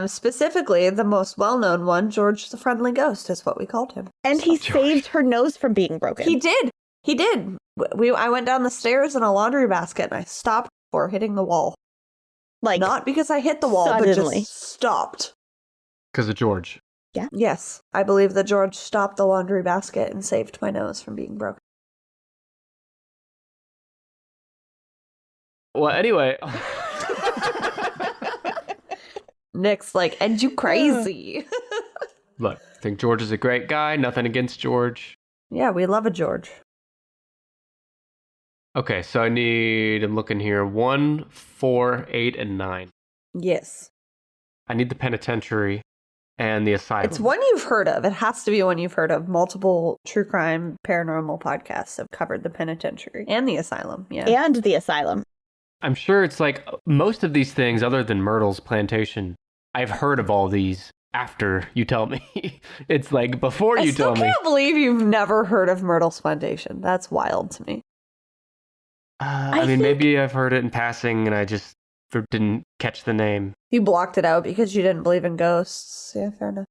specifically, the most well-known one, George the Friendly Ghost, is what we called him. And he George. saved her nose from being broken. He did. He did. I went down the stairs in a laundry basket and I stopped before hitting the wall. like Not because I hit the wall, suddenly. but just stopped. Because of George. Yes, I believe that George stopped the laundry basket and saved my nose from being broken. Well, anyway. Nick's like, and you crazy. Look, I think George is a great guy. Nothing against George. Yeah, we love a George. Okay, so I'm looking here, 1, 4, 8, and 9. Yes. I need the penitentiary and the asylum. It's one you've heard of. It has to be one you've heard of. Multiple true crime paranormal podcasts have covered the penitentiary and the asylum. Yeah. and the asylum. I'm sure it's like most of these things, other than Myrtle's plantation, I've heard of all these, after you tell me. It's like before you tell me. I still can't believe you've never heard of Myrtle Foundation. That's wild to me. I mean, maybe I've heard it in passing and I just didn't catch the name. You blocked it out because you didn't believe in ghosts. Yeah, fair enough.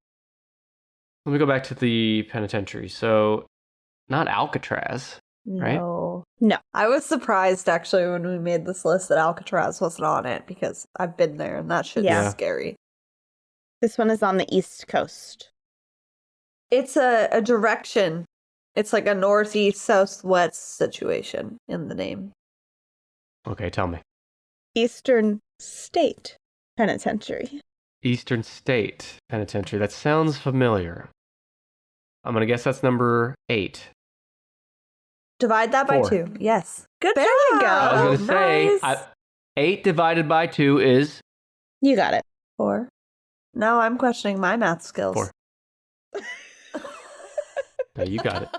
Let me go back to the penitentiary. So, not Alcatraz, right? No. No. I was surprised, actually, when we made this list that Alcatraz wasn't on it because I've been there and that shit is scary. This one is on the East Coast. It's a direction. It's like a northeast, southwest situation in the name. Okay, tell me. Eastern State Penitentiary. Eastern State Penitentiary. That sounds familiar. I'm going to guess that's number 8. Divide that by 4. 2. Yes. Good There job. you go. I was going to Nice. say, 8 divided by 2 is... You got it. 4. Now I'm questioning my math skills. 4. No, you got it.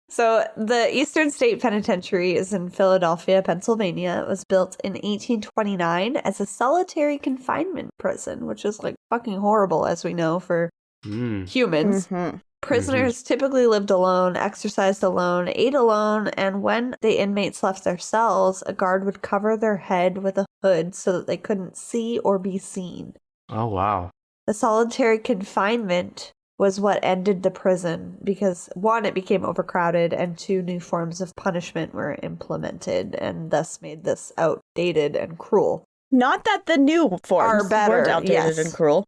So the Eastern State Penitentiary is in Philadelphia, Pennsylvania. It was built in 1829 as a solitary confinement prison, which is like fucking horrible, as we know, for humans. Mm-hmm. Prisoners typically lived alone, exercised alone, ate alone, and when the inmates left their cells, a guard would cover their head with a hood so that they couldn't see or be seen. Oh, wow. The solitary confinement was what ended the prison because, 1, it became overcrowded, and 2, new forms of punishment were implemented and thus made this outdated and cruel. Not that the new forms Are better, weren't outdated yes. and cruel.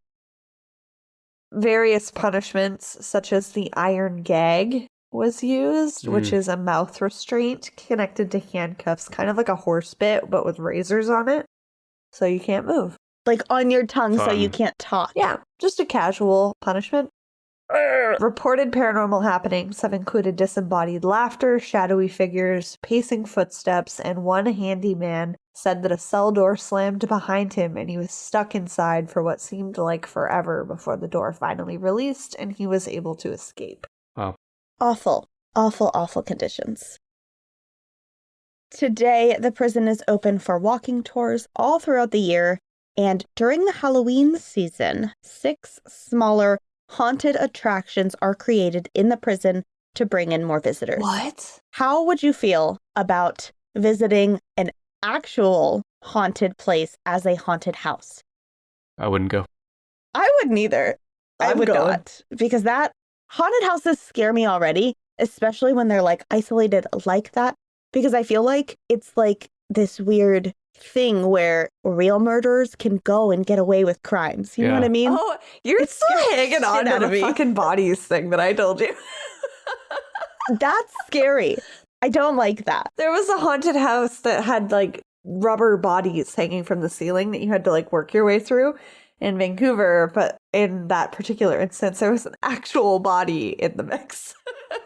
Various punishments, such as the iron gag, was used, which is a mouth restraint connected to handcuffs, kind of like a horse bit, but with razors on it, so you can't move. Like on your tongue so Fun. you can't talk. Yeah, just a casual punishment. Reported paranormal happenings have included disembodied laughter, shadowy figures, pacing footsteps, and one handyman said that a cell door slammed behind him and he was stuck inside for what seemed like forever before the door finally released and he was able to escape. Wow. Awful, awful, awful conditions. Today, the prison is open for walking tours all throughout the year, and during the Halloween season, 6 smaller haunted attractions are created in the prison to bring in more visitors. What? How would you feel about visiting an actual haunted place as a haunted house? I wouldn't go. I wouldn't either. I I'm would going. not. Because that haunted houses scare me already, especially when they're like isolated like that. Because I feel like it's like this weird thing where real murderers can go and get away with crimes. You know what I mean? Oh, you're It still scares the hanging on shit out to of the me. fucking bodies thing that I told you. That's scary. I don't like that. There was a haunted house that had like rubber bodies hanging from the ceiling that you had to like work your way through in Vancouver, but in that particular instance, there was an actual body in the mix.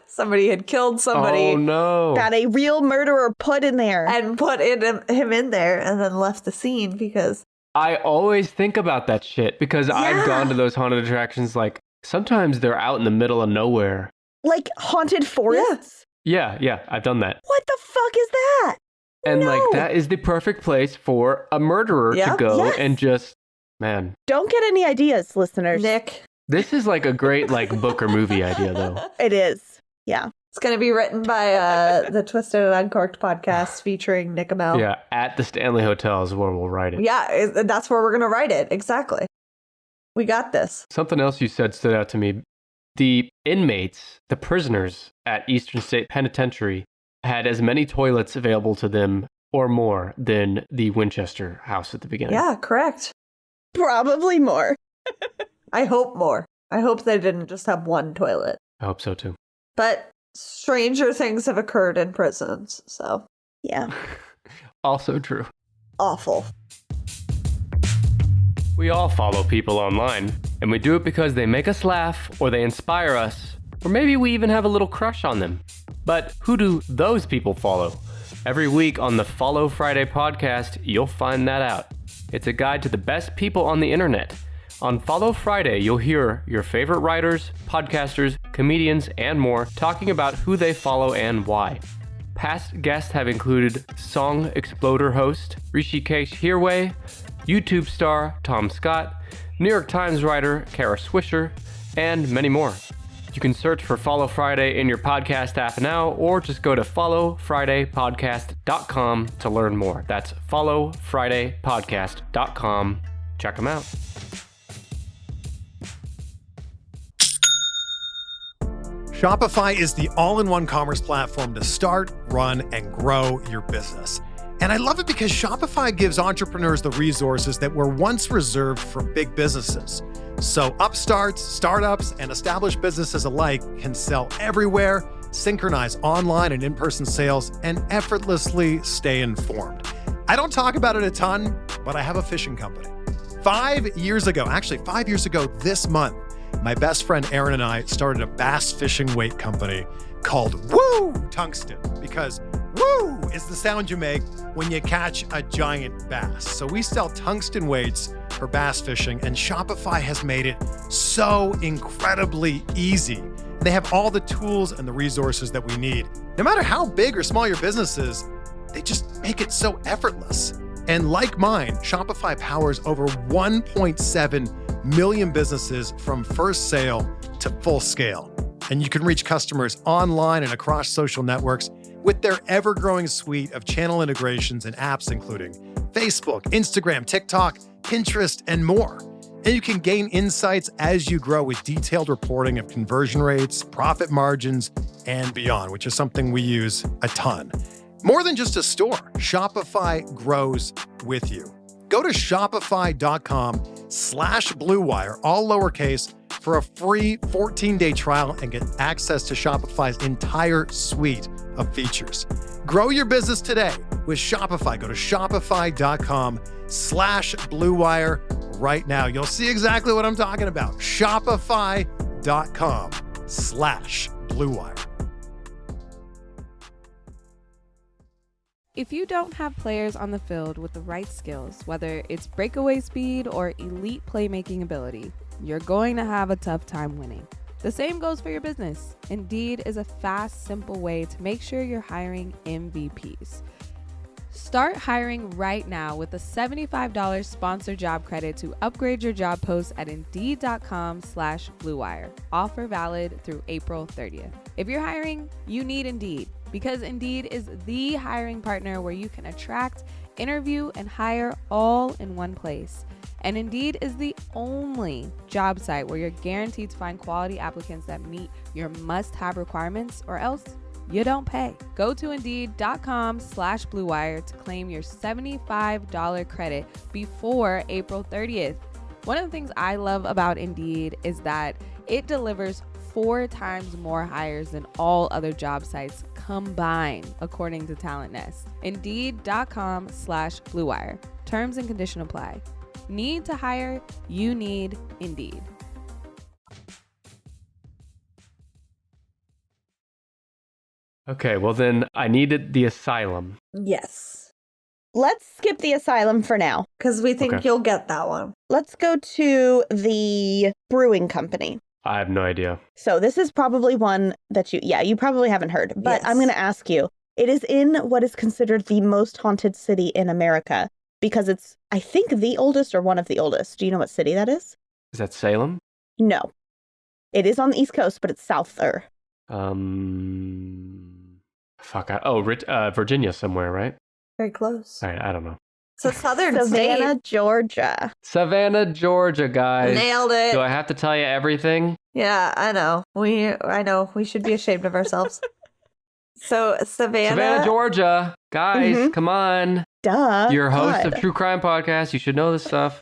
Somebody had killed somebody Oh, no. That a real murderer put in there. and put him in there and then left the scene because I always think about that shit because I've gone to those haunted attractions. Like, sometimes they're out in the middle of nowhere. Like haunted forests? Yeah, I've done that. What the fuck is that? And No. like, that is the perfect place for a murderer to Yep. go Yes. and just, man. Don't get any ideas, listeners. Nick. This is like a great like book or movie idea though. It is. Yeah. It's going to be written by the Twisted and Uncorked podcast featuring Nick Amell. Yeah, at the Stanley Hotel is where we'll write it. Yeah, that's where we're going to write it. Exactly. We got this. Something else you said stood out to me. The inmates, the prisoners at Eastern State Penitentiary had as many toilets available to them or more than the Winchester house at the beginning. Yeah, correct. Probably more. I hope more. I hope they didn't just have one toilet. I hope so too. But stranger things have occurred in prisons, so Yeah. Also true. awful. We all follow people online, and we do it because they make us laugh, or they inspire us, or maybe we even have a little crush on them. But who do those people follow? Every week on the Follow Friday podcast, you'll find that out. It's a guide to the best people on the internet. On Follow Friday, you'll hear your favorite writers, podcasters, comedians, and more talking about who they follow and why. Past guests have included Song Exploder host Rishikesh Hirway, YouTube star Tom Scott, New York Times writer Kara Swisher, and many more. You can search for Follow Friday in your podcast app now, or just go to followfridaypodcast.com to learn more. That's followfridaypodcast.com. Check them out. Shopify is the all-in-one commerce platform to start, run, and grow your business. And I love it because Shopify gives entrepreneurs the resources that were once reserved for big businesses. So upstarts, startups, and established businesses alike can sell everywhere, synchronize online and in-person sales, and effortlessly stay informed. I don't talk about it a ton, but I have a fishing company. 5 years ago this month, my best friend Aaron and I started a bass fishing weight company called Woo Tungsten, because woo is the sound you make when you catch a giant bass. So we sell tungsten weights for bass fishing, and Shopify has made it so incredibly easy. They have all the tools and the resources that we need. No matter how big or small your business is, they just make it so effortless. And like mine, Shopify powers over 1.7 million businesses from first sale to full scale. And you can reach customers online and across social networks with their ever-growing suite of channel integrations and apps, including Facebook, Instagram, TikTok, Pinterest, and more. And you can gain insights as you grow with detailed reporting of conversion rates, profit margins, and beyond, which is something we use a ton. More than just a store, Shopify grows with you. Go to shopify.com/BlueWire, all lowercase, for a free 14-day trial and get access to Shopify's entire suite of features. Grow your business today with Shopify. Go to shopify.com/BlueWire right now. You'll see exactly what I'm talking about. Shopify.com/BlueWire. If you don't have players on the field with the right skills, whether it's breakaway speed or elite playmaking ability, you're going to have a tough time winning. The same goes for your business. Indeed is a fast, simple way to make sure you're hiring MVPs. Start hiring right now with a $75 sponsored job credit to upgrade your job post at Indeed.com/BlueWire. Offer valid through April 30th. If you're hiring, you need Indeed, because Indeed is the hiring partner where you can attract, interview, and hire all in one place. And Indeed is the only job site where you're guaranteed to find quality applicants that meet your must-have requirements, or else you don't pay. Go to Indeed.com/BlueWire to claim your $75 credit before April 30th. One of the things I love about Indeed is that it delivers 4 times more hires than all other job sites combined, according to Talent Nest. Indeed.com/BlueWire. Terms and conditions apply. Need to hire? You need Indeed. Okay, well then I needed the asylum. Yes. Let's skip the asylum for now. Because we think Okay. you'll get that one. Let's go to the brewing company. I have no idea. So this is probably one that you probably haven't heard, but Yes. I'm going to ask you. It is in what is considered the most haunted city in America because it's, I think, the oldest or one of the oldest. Do you know what city that is? Is that Salem? No. It is on the East Coast, but it's souther. Virginia somewhere, right? Very close. All right, I don't know. It's a southern Savannah, state. Georgia. Savannah, Georgia, guys. Nailed it. Do I have to tell you everything? Yeah, I know. I know. We should be ashamed of ourselves. So Savannah, Georgia. Guys, Mhm. come on. Duh. You're a host God. of True Crime Podcast. You should know this stuff.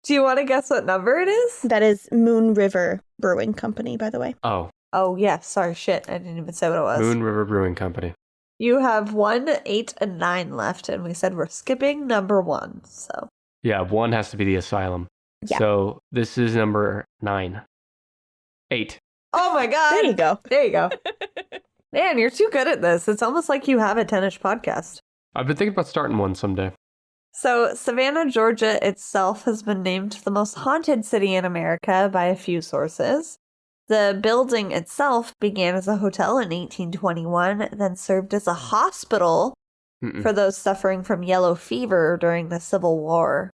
Do you want to guess what number it is? That is Moon River Brewing Company, by the way. Oh, Oh, yeah. Sorry, shit. I didn't even say what it was. Moon River Brewing Company. You have 1, 8, and 9 left, and we said we're skipping number 1. So Yeah, 1 has to be the asylum. Yeah. So this is number 9. 8. oh my god, There you go. There you go. Man, you're too good at this. It's almost like you have a 10-ish podcast. I've been thinking about starting one someday. So Savannah, Georgia itself has been named the most haunted city in America by a few sources. The building itself began as a hotel in 1821, then served as a hospital for those suffering from yellow fever during the Civil War.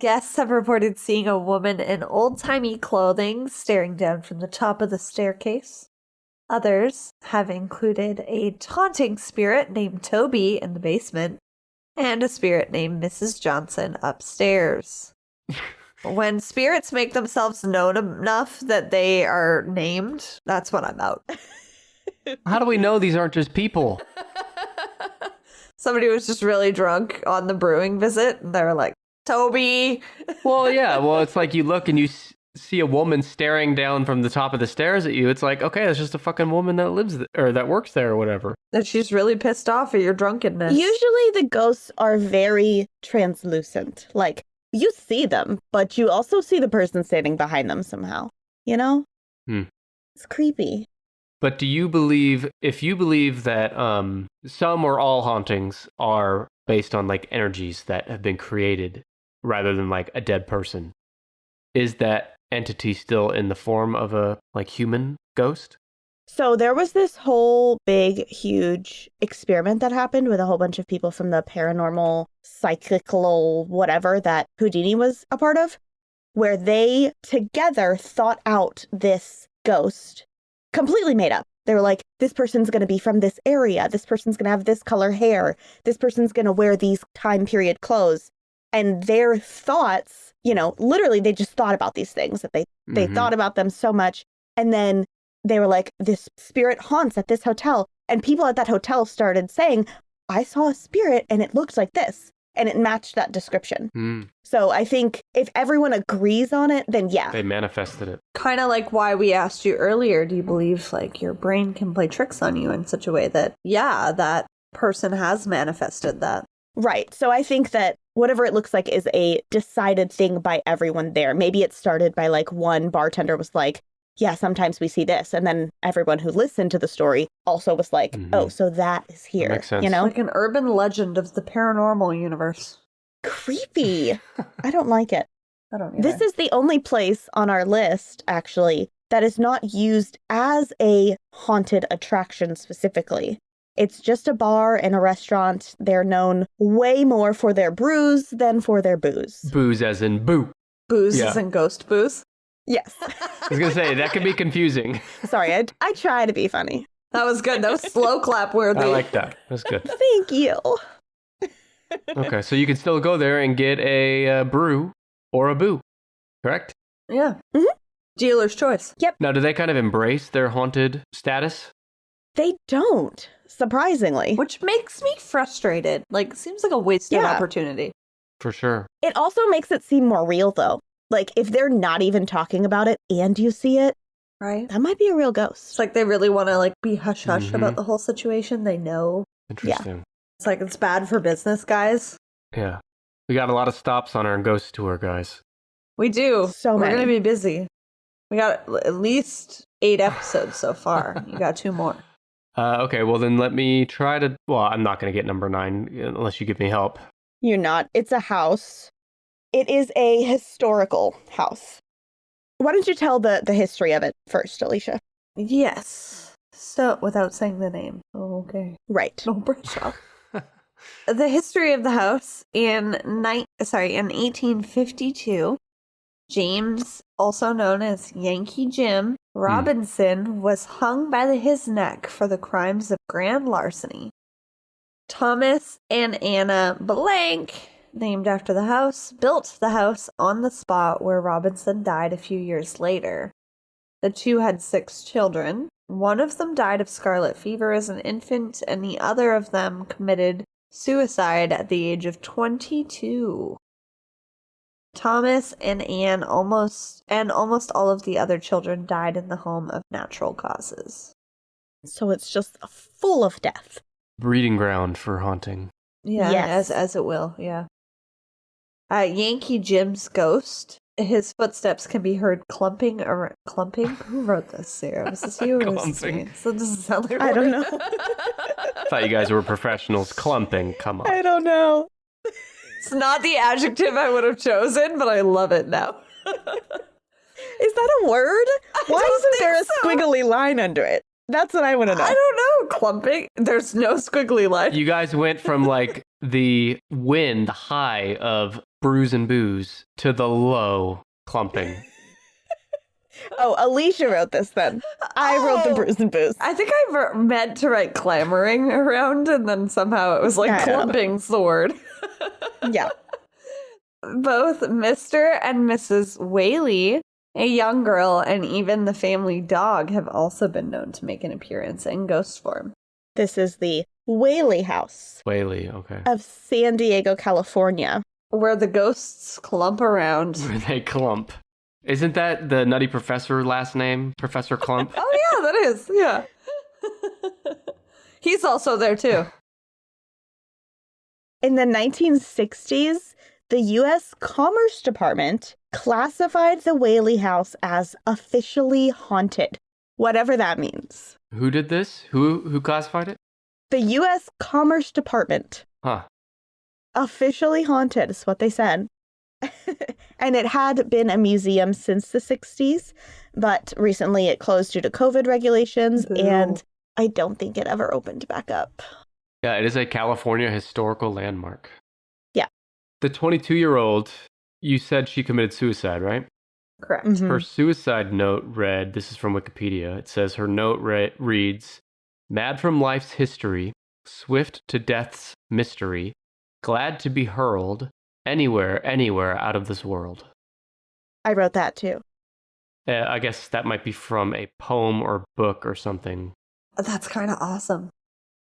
Guests have reported seeing a woman in old-timey clothing staring down from the top of the staircase. Others have included a taunting spirit named Toby in the basement and a spirit named Mrs. Johnson upstairs. When spirits make themselves known enough that they are named, that's when I'm out. How do we know these aren't just people? Somebody was just really drunk on the brewing visit, and they were like, Toby! Well, yeah. Well, it's like you look and you see a woman staring down from the top of the stairs at you. It's like, okay, that's just a fucking woman that lives or that works there or whatever. That she's really pissed off at your drunkenness. Usually the ghosts are very translucent. Like, you see them, but you also see the person standing behind them somehow. You know? It's creepy. But do you believe, if you believe that some or all hauntings are based on like energies that have been created rather than like a dead person, is that entity still in the form of a like human ghost? So there was this whole big, huge experiment that happened with a whole bunch of people from the paranormal, psychical, whatever that Houdini was a part of, where they together thought out this ghost, completely made up. They were like, this person's going to be from this area. This person's going to have this color hair. This person's going to wear these time period clothes. And their thoughts, you know, literally they just thought about these things that they thought about them so much. And then they were like, this spirit haunts at this hotel. And people at that hotel started saying, I saw a spirit and it looked like this. And it matched that description. So I think if everyone agrees on it, then yeah. They manifested it. Kind of like why we asked you earlier, do you believe like your brain can play tricks on you in such a way that, yeah, that person has manifested that? Right. So I think that whatever it looks like is a decided thing by everyone there. Maybe it started by like one bartender was like, yeah, sometimes we see this. And then everyone who listened to the story also was like, oh, so that is here. That makes sense. You know? Like an urban legend of the paranormal universe. Creepy. I don't like it. I don't either. This is the only place on our list, actually, that is not used as a haunted attraction specifically. It's just a bar and a restaurant. They're known way more for their brews than for their booze. Booze as in boo. Booze Yeah. as in ghost booze. Yes. I was going to say, that can be confusing. Sorry, I try to be funny. That was good. That was slow clap worthy. I like that. That's good. Thank you. Okay, so you can still go there and get a brew or a boo, correct? Yeah. Mhm. Dealer's choice. Now, do they kind of embrace their haunted status? They don't, surprisingly. Which makes me frustrated. Like, seems like a wasted Yeah. opportunity. For sure. It also makes it seem more real, though. Like, if they're not even talking about it and you see it, Right? that might be a real It's ghost. like they really want to like be hush-hush Mhm. about the whole situation. They know. Interesting. It's like it's bad for business, guys. Yeah. We got a lot of stops on our ghost tour, guys. We do. So We're many. going to be busy. We got at least 8 episodes so far. You got 2 more. Okay, well then let me try to... Well, I'm not going to get number 9 unless you give me help. You're not. It's a house. It is a historical house. Why don't you tell the history of it first, Alecia? Yes. So, without saying the name. Okay. Right. No brush off. The history of the house in 1852, James, also known as Yankee Jim Robinson, was hung by his neck for the crimes of grand larceny. Thomas and Anna Blank, named after the house, built the house on the spot where Robinson died a few years later. The two had 6 children. One of them died of scarlet fever as an infant, and the other of them committed suicide at the age of 22. Thomas and Anne almost all of the other children died in the home of natural causes. So it's just full of death. Breeding ground for haunting. Yeah, Yes. as it will, yeah. Yankee Jim's ghost. His footsteps can be heard clumping around. Clumping? Who wrote this, Sarah? Was this you or was this Clumping. me? So does it sound like I don't know. Thought you guys were professionals. Clumping, come on. I don't know. It's not the adjective I would have chosen, but I love it now. Is that a word? Why don't isn't there a think so. squiggly line under it? That's what I want to know. I don't know. Clumping? There's no squiggly line. You guys went from like the high of brews and booze to the low clumping. Oh, Alecia wrote this then. I wrote the brews and booze. I think I meant to write clamoring around, and then somehow it was like clumping sword. Yeah. Both Mr. and Mrs. Whaley, a young girl, and even the family dog have also been known to make an appearance in ghost form. This is the Whaley House Whaley, okay. of San Diego, California. Where the ghosts clump around. Where they clump. Isn't that the Nutty Professor last name? Professor Clump? Oh, yeah, that is. Yeah. He's also there, too. In the 1960s, the U.S. Commerce Department classified the Whaley House as officially haunted, whatever that means. Who did this? Who classified it? The U.S. Commerce Department. Huh. Officially haunted is what they said. And it had been a museum since the 60s, but recently it closed due to COVID regulations, and I don't think it ever opened back up. Yeah, it is a California historical landmark. Yeah. The 22-year-old, you said she committed suicide, right? Correct. Mhm. Her suicide note read, this is from Wikipedia, it says her note reads, "Mad from life's history, swift to death's mystery, glad to be hurled, anywhere out of this world." I wrote that too. I guess that might be from a poem or book or something. That's kind of awesome.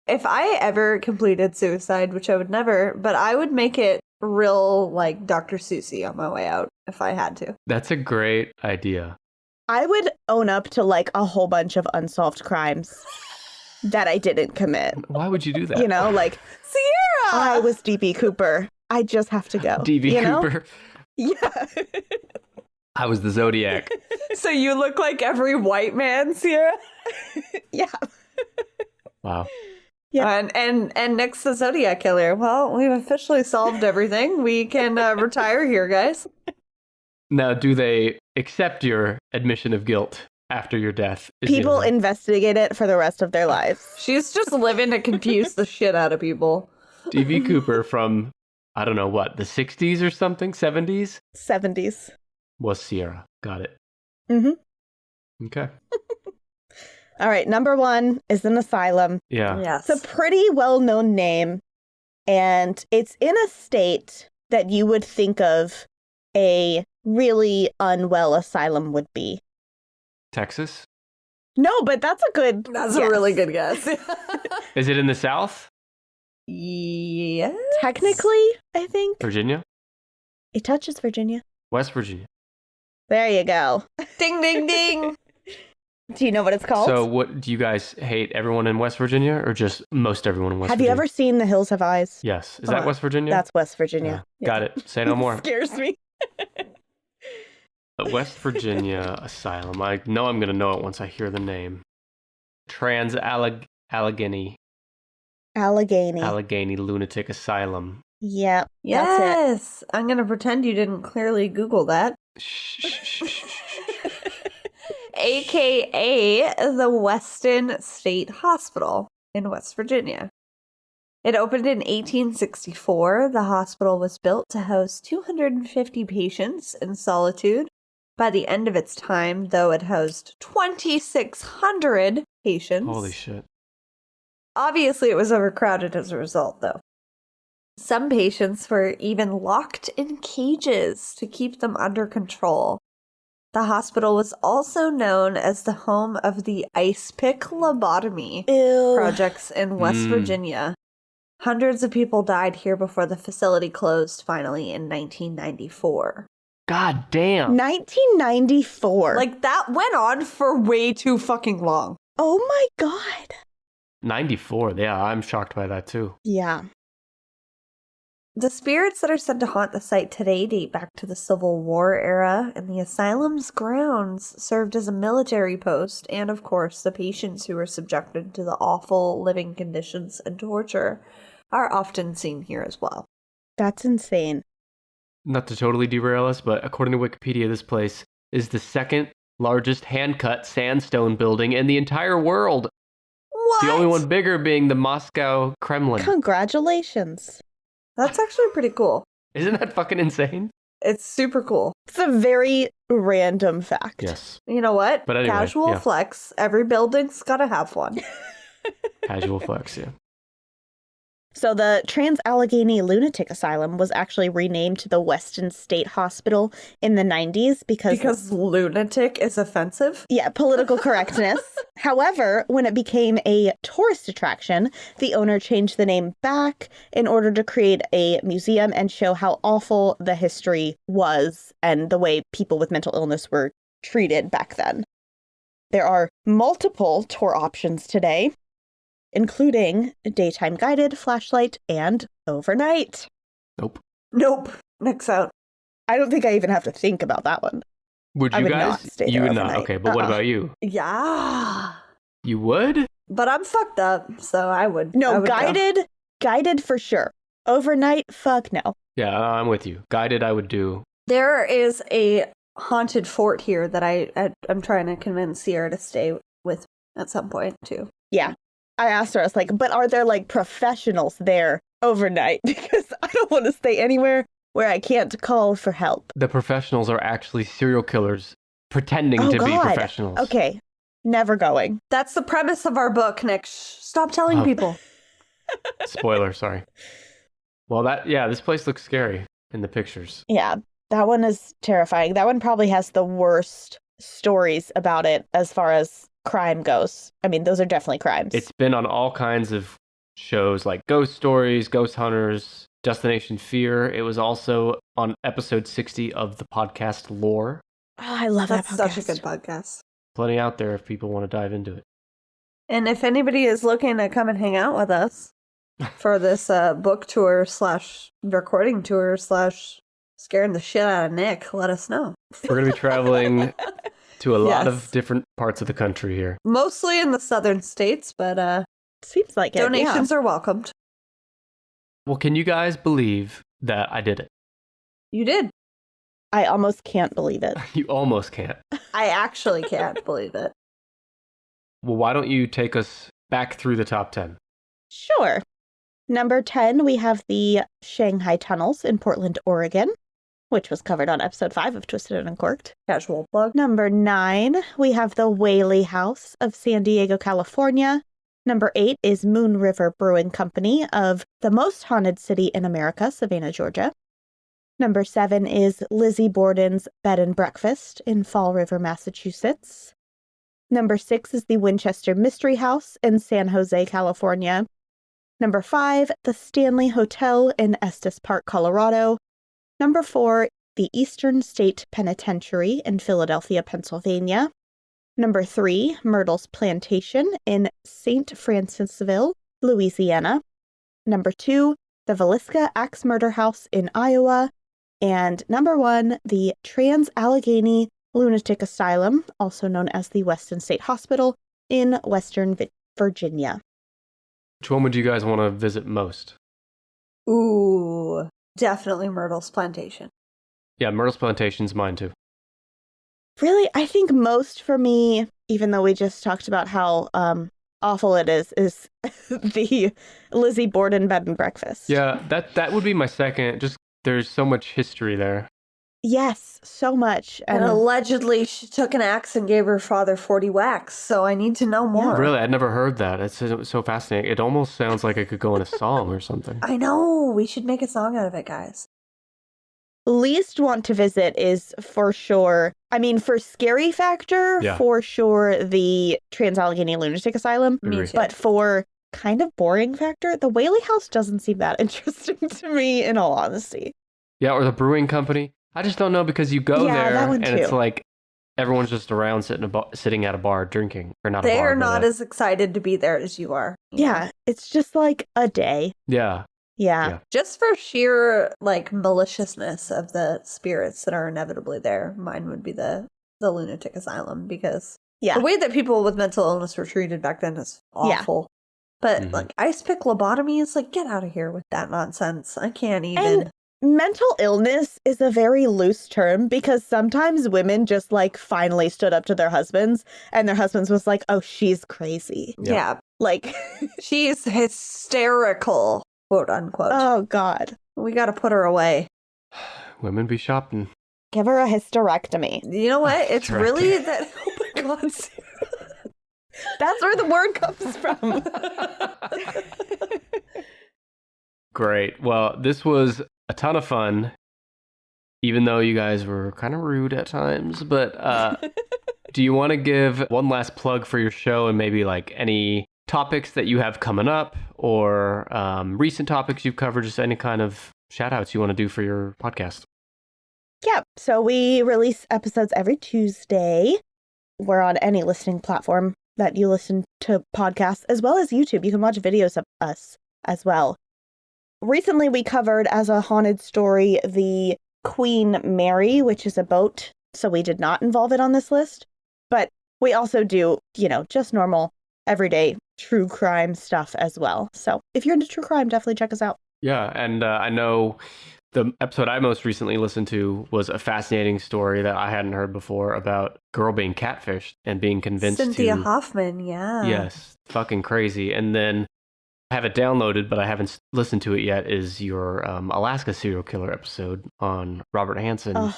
If I ever completed suicide, which I would never, but I would make it real like Dr. Seussy on my way out if I had to. That's a great idea. I would own up to like a whole bunch of unsolved crimes that I didn't commit. Why would you do that? You know, like, Sierra! I was D.B. Cooper. I just have to go. D.B. you know? Cooper. Yeah. I was the Zodiac. So you look like every white man, Sierra? Yeah. Wow. Yeah. And Nick's the Zodiac killer. Well, we've officially solved everything. We can retire here, guys. Now, do they accept your admission of guilt after your death? People investigate it for the rest of their lives. She's just living to confuse the shit out of people. D.B. Cooper from, I don't know what, the 60s or something? 70s? 70s. Was Sierra. Got it. Mm-hmm. Okay. All right, number 1 is an asylum. Yeah. Yes. It's a pretty well-known name, and it's in a state that you would think of a really unwell asylum would be. Texas? No, but that's a good That's guess. a really good guess. Is it in the South? Yes. Technically, I think. Virginia? It touches Virginia. West Virginia. There you go. Ding, ding, ding. Do you know what it's called? So what, do you guys hate everyone in West Virginia or just most everyone in West Have Virginia? you ever seen The Hills Have Eyes? Yes. Is that West Virginia? That's West Virginia. Yeah. Got it. Say no more. Scares me. West Virginia Asylum. I know I'm going to know it once I hear the name. Allegheny Allegheny. Lunatic Asylum. Yep. That's Yes. I'm going to pretend you didn't clearly Google that. AKA the Weston State Hospital in West Virginia. It opened in 1864. The hospital was built to host 250 patients in solitude. By the end of its time, though, it housed 2,600 patients. Holy shit. Obviously, it was overcrowded as a result, though. Some patients were even locked in cages to keep them under control. The hospital was also known as the home of the icepick lobotomy Ew. projects in West Virginia. Hundreds of people died here before the facility closed finally in 1994. God damn. 1994. Like, that went on for way too fucking long. Oh my God. 94. Yeah, I'm shocked by that too. Yeah. The spirits that are said to haunt the site today date back to the Civil War era, and the asylum's grounds served as a military post, and of course, the patients who were subjected to the awful living conditions and torture are often seen here as well. That's insane. Not to totally derail us, but according to Wikipedia, this place is the second largest hand-cut sandstone building in the entire world. What? The only one bigger being the Moscow Kremlin. Congratulations. That's actually pretty cool. Isn't that fucking insane? It's super cool. It's a very random fact. Yes. You know what? But anyway, Casual yeah. flex. Every building's got to have one. Casual flex, yeah. So the Trans-Allegheny Lunatic Asylum was actually renamed to the Weston State Hospital in the 90s Because lunatic is offensive? Yeah, political correctness. However, when it became a tourist attraction, the owner changed the name back in order to create a museum and show how awful the history was and the way people with mental illness were treated back then. There are multiple tour options today, including daytime guided, flashlight, and overnight. Nope. Next out. I don't think I even have to think about that one. Would I you would guys? not stay You there would not. overnight. Okay, but what about you? Yeah. You would? But I'm fucked up, so I would. No, I would go. guided for sure. Overnight, fuck no. Yeah, I'm with you. Guided, I would do. There is a haunted fort here that I'm trying to convince Sierra to stay with at some point, too. Yeah. I asked her, I was like, but are there like professionals there overnight? Because I don't want to stay anywhere where I can't call for help. The professionals are actually serial killers pretending to be professionals. Okay. Never going. That's the premise of our book, Nick. Stop telling Oh. people. Spoiler, sorry. Well, this place looks scary in the pictures. Yeah. That one is terrifying. That one probably has the worst stories about it as far as crime goes. I mean, those are definitely crimes. It's been on all kinds of shows like Ghost Stories, Ghost Hunters, Destination Fear. It was also on episode 60 of the podcast Lore. Oh, I love That's that podcast. such a good podcast. Plenty out there if people want to dive into it. And if anybody is looking to come and hang out with us for this book tour / recording tour / scaring the shit out of Nick, let us know. We're going to be traveling to a lot Yes. of different parts of the country here. Mostly in the southern states, but Seems like it. donations are welcomed. Well, can you guys believe that I did it? You did. I almost can't believe it. You almost can't. I actually can't believe it. Well, why don't you take us back through the top 10? Sure. Number 10, we have the Shanghai Tunnels in Portland, Oregon, which was covered on episode 5 of Twisted and Uncorked. Casual plug. Number 9, we have the Whaley House of San Diego, California. Number 8 is Moon River Brewing Company of the most haunted city in America, Savannah, Georgia. Number 7 is Lizzie Borden's Bed and Breakfast in Fall River, Massachusetts. Number 6 is the Winchester Mystery House in San Jose, California. Number 5, the Stanley Hotel in Estes Park, Colorado. Number 4, the Eastern State Penitentiary in Philadelphia, Pennsylvania. Number 3, Myrtle's Plantation in St. Francisville, Louisiana. Number 2, the Villisca Axe Murder House in Iowa. And number 1, the Trans-Allegheny Lunatic Asylum, also known as the Weston State Hospital in Western Virginia. Which one would you guys want to visit most? Ooh, definitely Myrtle's Plantation. Yeah, Myrtle's Plantation's mine too. Really, I think most for me, even though we just talked about how awful it is the Lizzie Borden Bed and Breakfast. Yeah, that would be my second. Just there's so much history there. Yes, so much. And allegedly she took an axe and gave her father 40 whacks, so I need to know more. Really, I'd never heard that. It's so fascinating. It almost sounds like it could go in a song or something. I know. We should make a song out of it, guys. Least want to visit is for sure, I mean, for scary factor, Yeah. for sure the Trans-Allegheny Lunatic Asylum. Agree. Me too. But for kind of boring factor, the Whaley House doesn't seem that interesting to me, in all honesty. Yeah, or the brewing company. I just don't know because you go Yeah, there that one and it's too. like everyone's just around sitting at a bar drinking, or not. They a bar, are but not as excited to be there as you are. Yeah, it's just like a day. Yeah. Yeah. Just for sheer, like, maliciousness of the spirits that are inevitably there, mine would be the lunatic asylum, because Yeah. the way that people with mental illness were treated back then is awful. But, Mhm. like, icepick lobotomy is like, get out of here with that nonsense. I can't even. And mental illness is a very loose term because sometimes women just like finally stood up to their husbands and their husbands was like, oh, she's crazy. Yeah. Like, She's hysterical, quote unquote. oh God. We got to put her away. Women be shopping. Give her a hysterectomy. You know what? It's Correct. really that. Oh my God. That's where the word comes from. Great. Well, this was a ton of fun, even though you guys were kind of rude at times. But do you want to give one last plug for your show and maybe like any topics that you have coming up or recent topics you've covered, just any kind of shout outs you want to do for your podcast? Yeah, so we release episodes every Tuesday. We're on any listening platform that you listen to podcasts, as well as YouTube. You can watch videos of us as well. Recently, we covered as a haunted story the Queen Mary, which is a boat, so we did not involve it on this list. But we also do, just normal, everyday true crime stuff as well. So if you're into true crime, definitely check us out. Yeah, and I know the episode I most recently listened to was a fascinating story that I hadn't heard before about a girl being catfished and being convinced Cynthia Hoffman, yeah. Yes, fucking crazy. And then I have it downloaded, but I haven't listened to it yet, is your Alaska serial killer episode on Robert Hansen. Oh,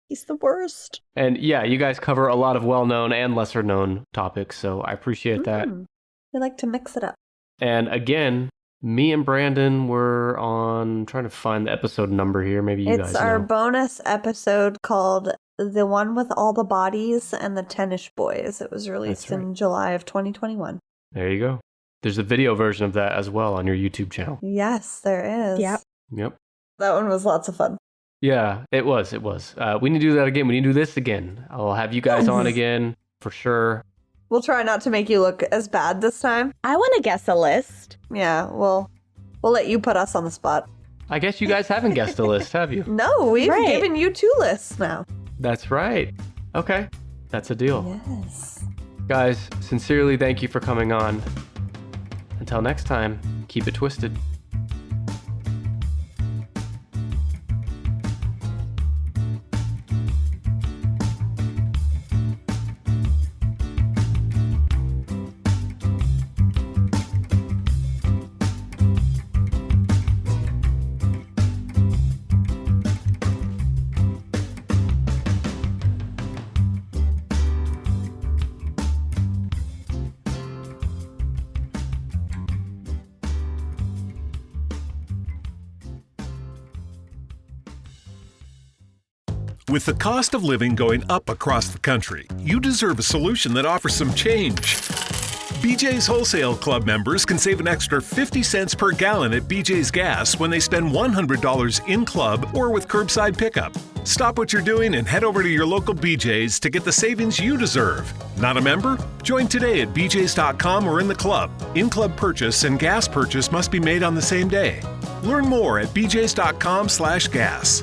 he's the worst. And yeah, you guys cover a lot of well-known and lesser-known topics, so I appreciate that. We like to mix it up. And again, me and Brandon were on, trying to find the episode number here. Maybe you guys It's our know. bonus episode called The One with All the Bodies and the Tennish Boys. It was released in July of 2021. There you go. There's a video version of that as well on your YouTube channel. Yes, there is. Yep. That one was lots of fun. Yeah, it was. We need to do that again. We need to do this again. I'll have you guys on again for sure. We'll try not to make you look as bad this time. I want to guess a list. Yeah, we'll let you put us on the spot. I guess you guys haven't guessed a list, have you? No, we've Right. given you 2 lists now. That's right. Okay, that's a deal. Yes. Guys, sincerely thank you for coming on. Until next time, keep it twisted. With the cost of living going up across the country, you deserve a solution that offers some change. BJ's Wholesale Club members can save an extra 50 cents per gallon at BJ's Gas when they spend $100 in club or with curbside pickup. Stop what you're doing and head over to your local BJ's to get the savings you deserve. Not a member? Join today at bjs.com or in the club. In-club purchase and gas purchase must be made on the same day. Learn more at bjs.com/gas.